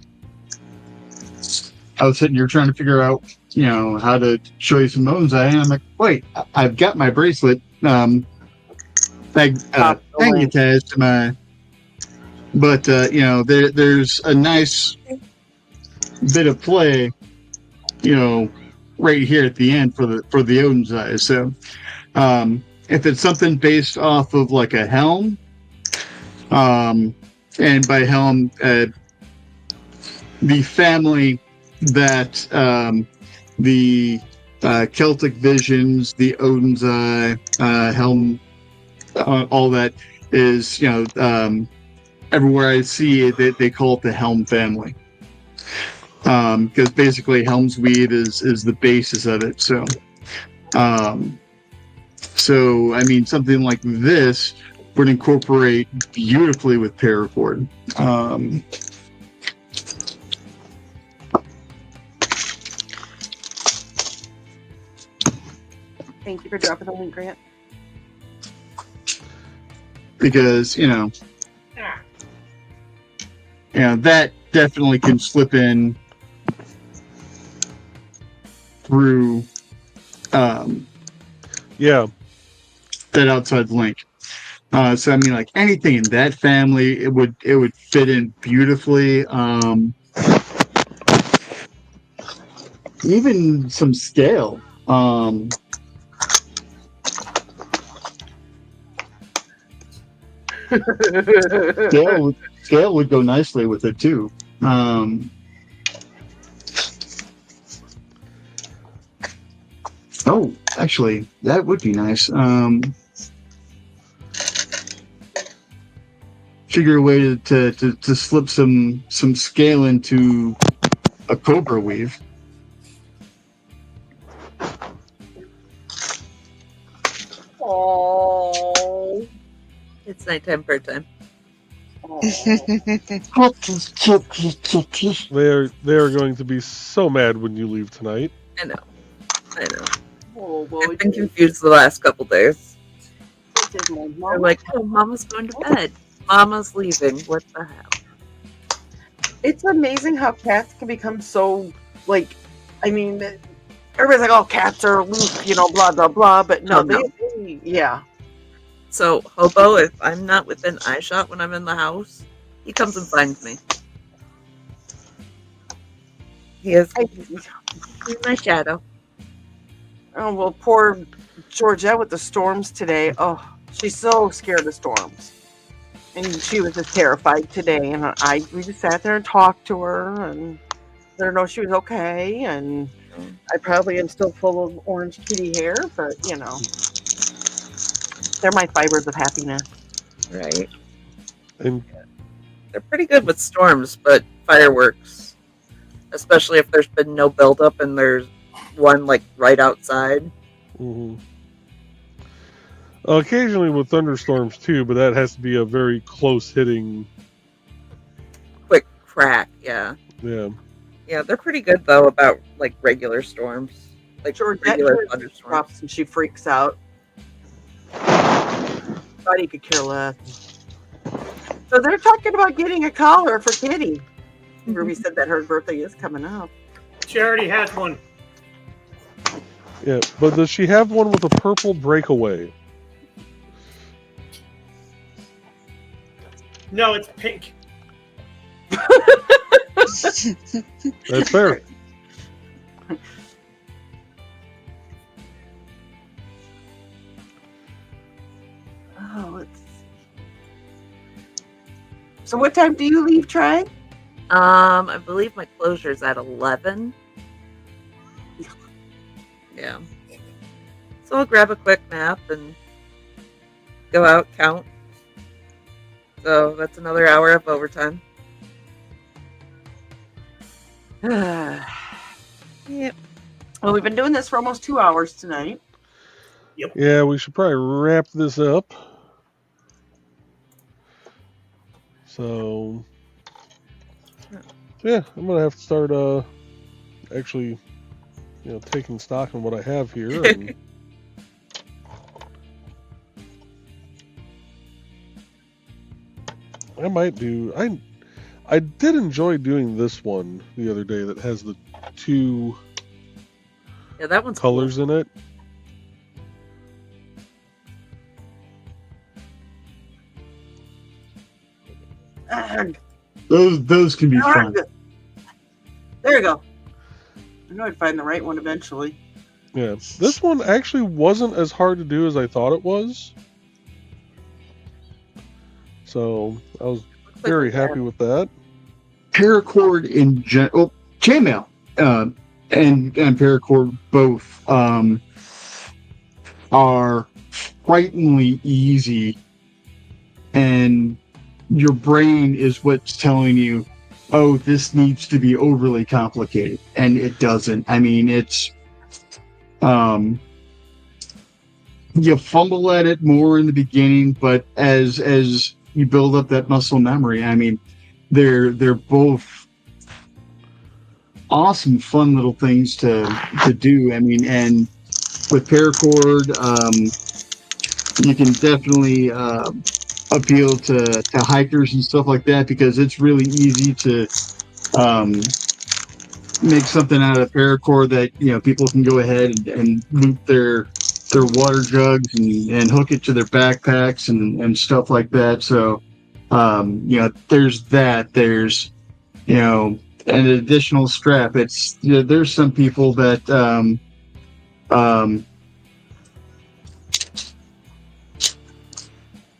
I was sitting here trying to figure out, how to show you some Odin's Eye, and I'm like, wait, I've got my bracelet magnetized to my, but there's a nice bit of play, right here at the end for the Odin's Eye. So, if it's something based off of like a helm, and by helm, the family that the Celtic Visions, the Odin's Eye, helm, all that is, everywhere I see it, they call it the Helm family. Because basically Helm's weave is the basis of it. So, I mean, something like this would incorporate beautifully with paracord. Thank you for dropping the link, Grant. Because, that definitely can slip in through Yeah. that outside link. So I mean, like anything in that family, it would fit in beautifully. Even some scale. Scale would go nicely with it too. Oh, actually, that would be nice. Figure a way to slip some scale into a cobra weave. Oh, It's nighttime bird time. They're going to be so mad when you leave tonight. I know. Oh, I've been confused the last couple days. They're They're like, oh, Mama's going to bed. Mama's leaving. What the hell? It's amazing how cats can become so, like, I mean, everybody's like, oh, cats are loose, blah, blah, blah. But no, Oh, no. yeah. So, Hobo, if I'm not within eyeshot when I'm in the house, he comes and finds me. He's my shadow. Oh, well, poor Georgette with the storms today. Oh, she's so scared of storms. And she was just terrified today. And we just sat there and talked to her and let her know she was okay. And I probably am still full of orange kitty hair, but, they're my fibers of happiness. Right. And they're pretty good with storms, but fireworks, especially if there's been no buildup and there's one like right outside. Mm-hmm. Occasionally with thunderstorms too, but that has to be a very close hitting, quick crack. Yeah, they're pretty good though about like regular storms, like regular thunderstorms. And she freaks out. Thought he could care less. So they're talking about getting a collar for Kitty. Ruby said that her birthday is coming up. She already has one. Yeah, but does she have one with a purple breakaway? No, it's pink. That's fair. Oh, let's see. So what time do you leave, Trey? I believe my closure's at 11. Yeah. So I'll grab a quick nap and go out, count. So that's another hour of overtime. Yep. Well, we've been doing this for almost 2 hours tonight. Yep. Yeah, we should probably wrap this up. So, yeah, I'm gonna have to start actually, taking stock on what I have here. And I might do. I did enjoy doing this one the other day that has the two that one's colors in it. Those can be fun. There you go. I know I'd find the right one eventually. Yeah, this one actually wasn't as hard to do as I thought it was. So I was very happy with that. Paracord in general, chainmail and paracord both are frighteningly easy, and your brain is what's telling you, oh, this needs to be overly complicated, and it doesn't. I mean, it's you fumble at it more in the beginning, but as you build up that muscle memory, I mean, they're both awesome, fun little things to do. I mean, and with paracord, you can definitely appeal to hikers and stuff like that, because it's really easy to make something out of paracord that people can go ahead and loop their water jugs and hook it to their backpacks and stuff like that. So there's that. There's an additional strap. It's there's some people that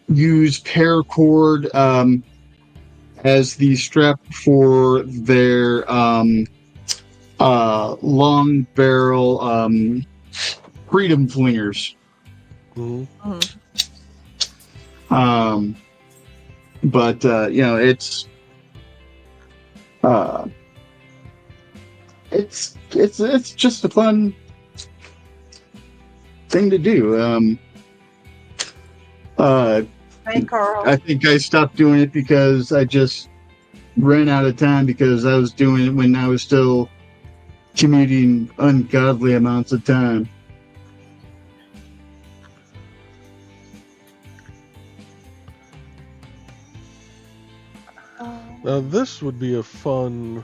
use paracord as the strap for their long barrel freedom flingers. Mm-hmm. But it's just a fun thing to do. Hey, Carl. I think I stopped doing it because I just ran out of time, because I was doing it when I was still commuting ungodly amounts of time. Now this would be a fun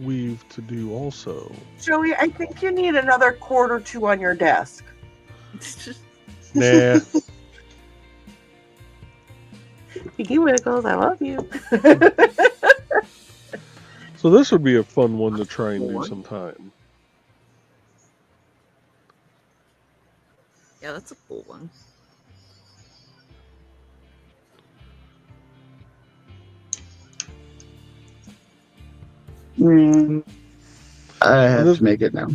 weave to do also. Joey, I think you need another cord or two on your desk. Nah. Piggy Wiggles, I love you. So this would be a fun one to try and do sometime. Yeah, that's a cool one. I have to make it now.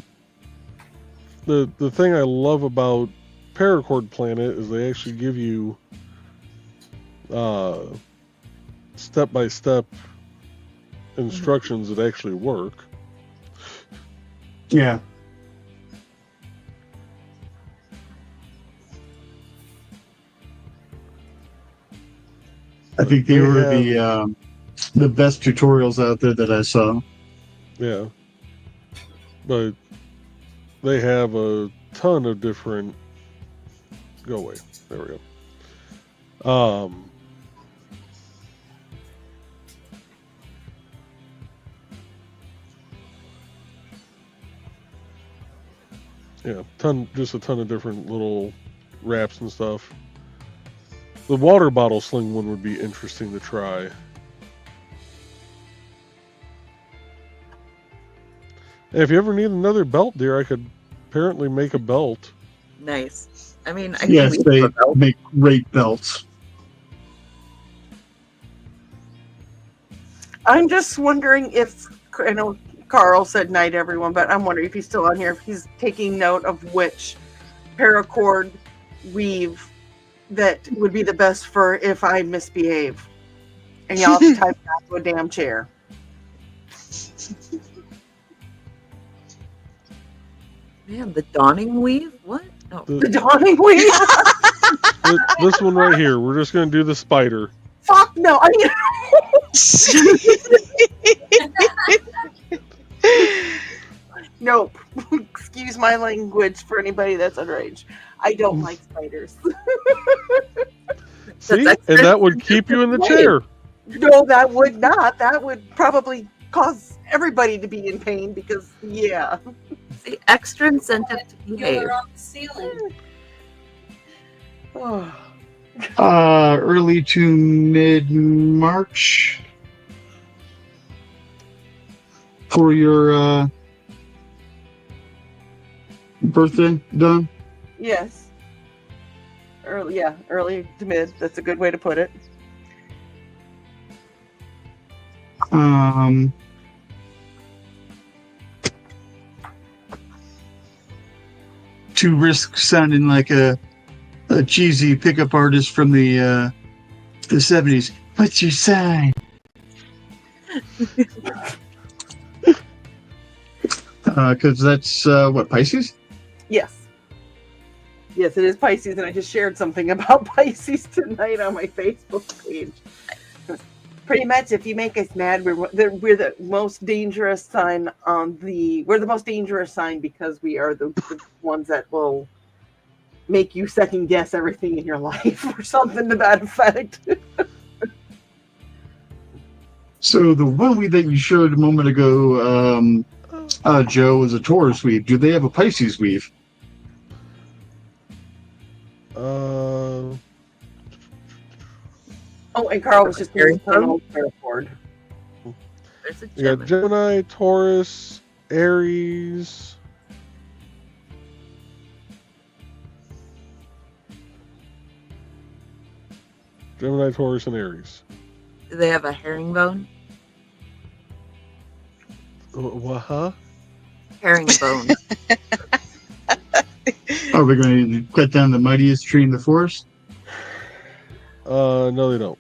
The thing I love about Paracord Planet is they actually give you step-by-step instructions that actually work. Yeah. I think they were the best tutorials out there that I saw. Yeah. But they have a ton of different... Go away. There we go. Yeah, just a ton of different little wraps and stuff. The water bottle sling one would be interesting to try. And if you ever need another belt, dear, I could apparently make a belt. Nice. I mean, I Yes, can they make great belts. I'm just wondering if, I know Carl said night everyone, but I'm wondering if he's still on here, if he's taking note of which paracord weave that would be the best for if I misbehave. And y'all have to type it out to a damn chair. Man, the dawning weave? What? Oh. The dawning weave? This one right here. We're just going to do the spider. Fuck no. I mean... Nope. Excuse my language for anybody that's underage. I don't like spiders. See? And that would keep you in the chair. No, that would not. That would probably cause everybody to be in pain because, yeah. The extra incentive to behave. You're on the ceiling. Early to mid-March for your birthday, Don? Yes. Early to mid. That's a good way to put it. To risk sounding like a cheesy pickup artist from the 70s. What's your sign? Because that's what, Pisces? Yes. Yes, it is Pisces, and I just shared something about Pisces tonight on my Facebook page. Pretty much, if you make us mad, we're the most dangerous sign we're the most dangerous sign because we are the ones that will make you second guess everything in your life or something to that effect. So the one weave that you showed a moment ago, Joe, was a Taurus weave. Do they have a Pisces weave? Oh, and Carl was just doing an old paracord. You got Gemini, Taurus, Aries. Gemini, Taurus, and Aries. Do they have a herringbone? What, huh? Herringbone. Are we going to cut down the mightiest tree in the forest? No, they don't.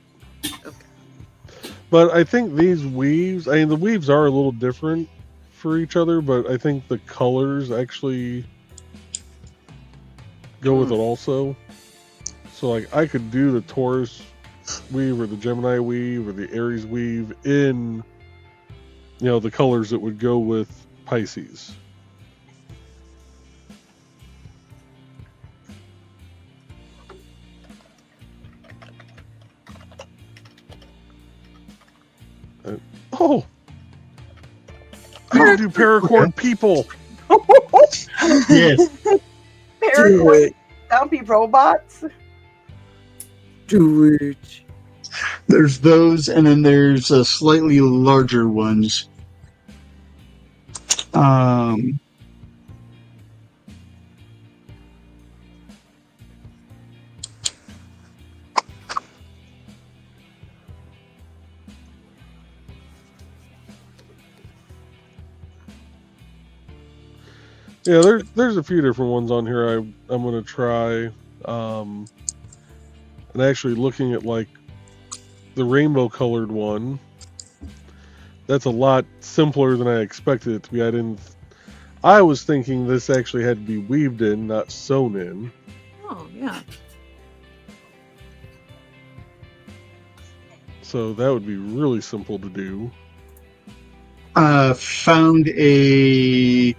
But I think these weaves, I mean, the weaves are a little different for each other, but I think the colors actually go with it also. So, like, I could do the Taurus weave or the Gemini weave or the Aries weave in, the colors that would go with Pisces. Oh! to do paracord people. Yes. Paracord zombie robots. Do it. There's those, and then there's slightly larger ones. Yeah, there's a few different ones on here I'm gonna try. And actually looking at like the rainbow colored one, that's a lot simpler than I expected it to be. I was thinking this actually had to be weaved in, not sewn in. Oh, yeah. So that would be really simple to do. Found a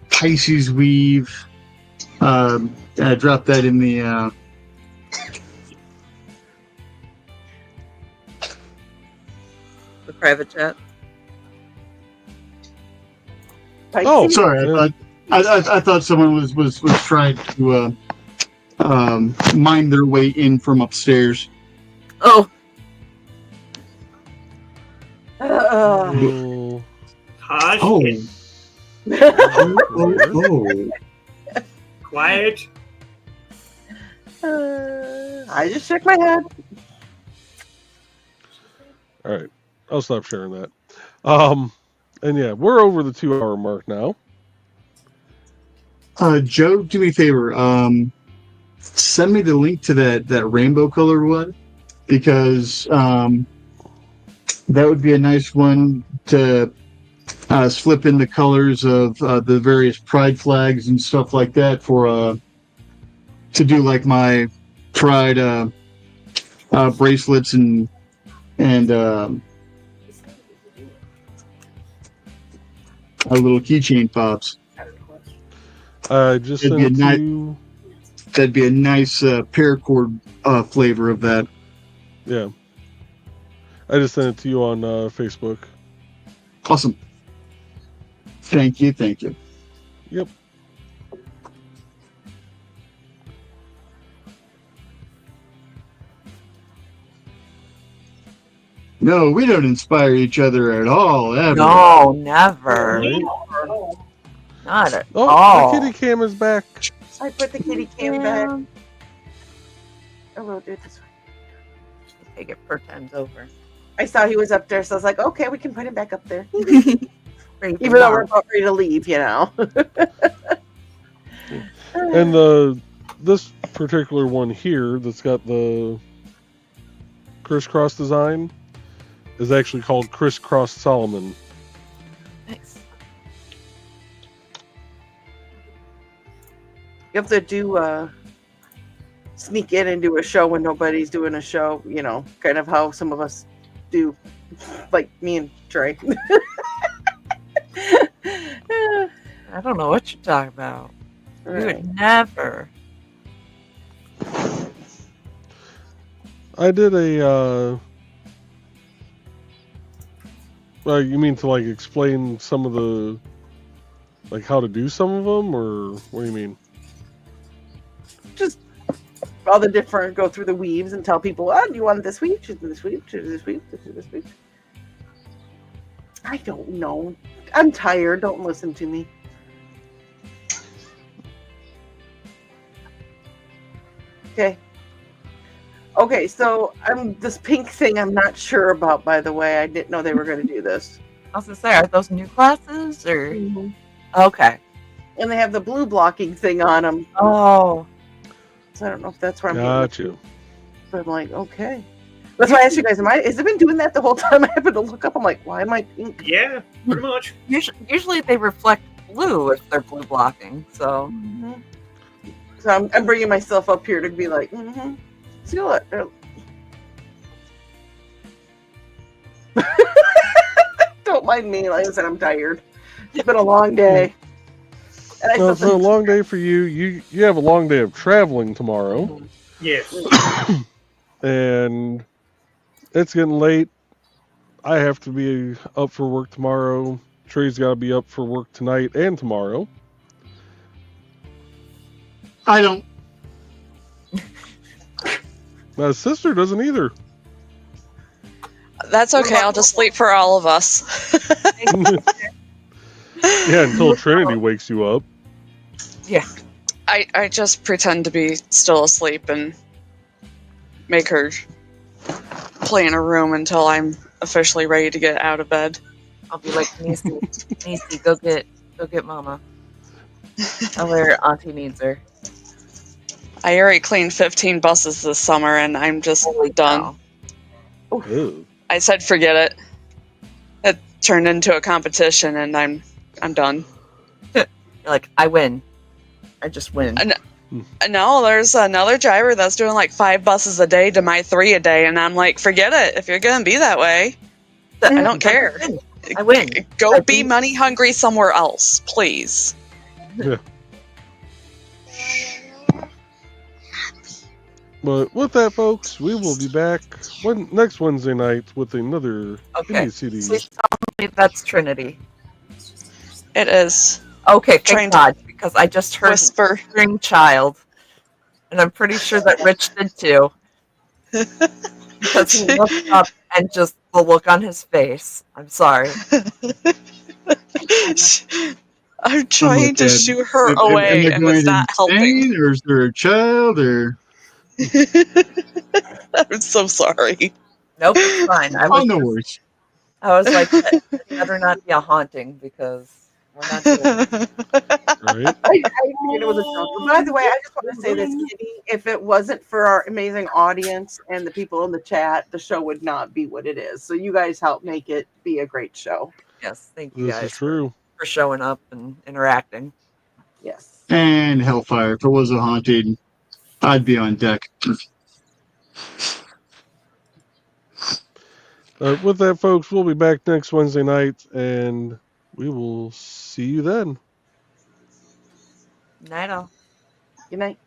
Pisces weave. I dropped that in the The private chat. Oh, sorry. I thought someone was trying to mine their way in from upstairs. Oh. Hush. Oh. Oh. Quiet. I just shook my head. All right, I'll stop sharing that. And yeah, we're over the 2-hour mark now. Joe, do me a favor. Send me the link to that rainbow colored one, because that would be a nice one to slip in the colors of the various pride flags and stuff like that for to do like my pride bracelets and little keychain pops. I just sent it to you. That'd be a nice paracord flavor of that. Yeah. I just sent it to you on Facebook. Awesome. Thank you. Yep. No, we don't inspire each other at all, ever. No, never. Right. Not at Oh, all. the kitty cam is back. I put the kitty cam back. I will do it this way. Take it 4 times over. I saw he was up there, so I was like, okay, we can put him back up there. Bring Even though we're about ready to leave, you know. And this particular one here that's got the crisscross design is actually called Crisscross Solomon. Nice. You have to do sneak in and do a show when nobody's doing a show, you know, kind of how some of us do, like me and Trey. I don't know what you're talking about. We Right. would never. I did a you mean to like explain some of the like how to do some of them, or what do you mean? Just all the different, go through the weaves and tell people, oh, do you want this weave? Choose this weave, choose this weave, choose this weave. I don't know. I'm tired. Don't listen to me. Okay. Okay, so this pink thing I'm not sure about, by the way. I didn't know they were going to do this. I was gonna say, are those new classes or? Okay. And they have the blue blocking thing on them. Oh. So I don't know if that's where I'm Got you. But I'm like, okay. That's why I asked you guys, has it been doing that the whole time? I happened to look up. I'm like, why am I pink? Yeah, pretty much. Usually they reflect blue if they're blue blocking. So. So I'm bringing myself up here to be like, see what? Don't mind me. Like I said, I'm tired. It's been a long day. And I Well, it's still been a long day for you. You have a long day of traveling tomorrow. Yes. And it's getting late. I have to be up for work tomorrow. Trey's got to be up for work tonight and tomorrow. I don't. My sister doesn't either. That's okay. I'll just sleep for all of us. Yeah, until Trinity wakes you up. Yeah. I just pretend to be still asleep and make her play in a room until I'm officially ready to get out of bed. I'll be like, Niecy, go get Mama. Tell her Auntie needs her. I already cleaned 15 buses this summer, and I'm just done. Ew. I said forget it. It turned into a competition, and I'm done. You're like, I win. I just win. No, there's another driver that's doing like 5 buses a day to my 3 a day, and I'm like, forget it. If you're gonna be that way, I don't care. I win. Go be money hungry somewhere else, please. Yeah. But with that, folks, we will be back next Wednesday night with another IndieCD's. Please tell me that's Trinity. It is. Okay, thank God, because I just heard whisper. String Child, and I'm pretty sure that Rich did too. Because he looked up and just the look on his face. I'm sorry. I'm trying to shoo her away, and it's not helping. Or is there a child? Or I'm so sorry. Nope, it's fine. I was like, it better not be a haunting because we're not doing it. Right? I figured it was a joke. But by the way, I just want to say this, Kitty. If it wasn't for our amazing audience and the people in the chat, the show would not be what it is. So you guys helped make it be a great show. Yes, thank you This guys is true. for showing up and interacting. Yes. and Hellfire. If it was a haunted, I'd be on deck. With that, folks, we'll be back next Wednesday night, and we will see you then. Night all. Good night.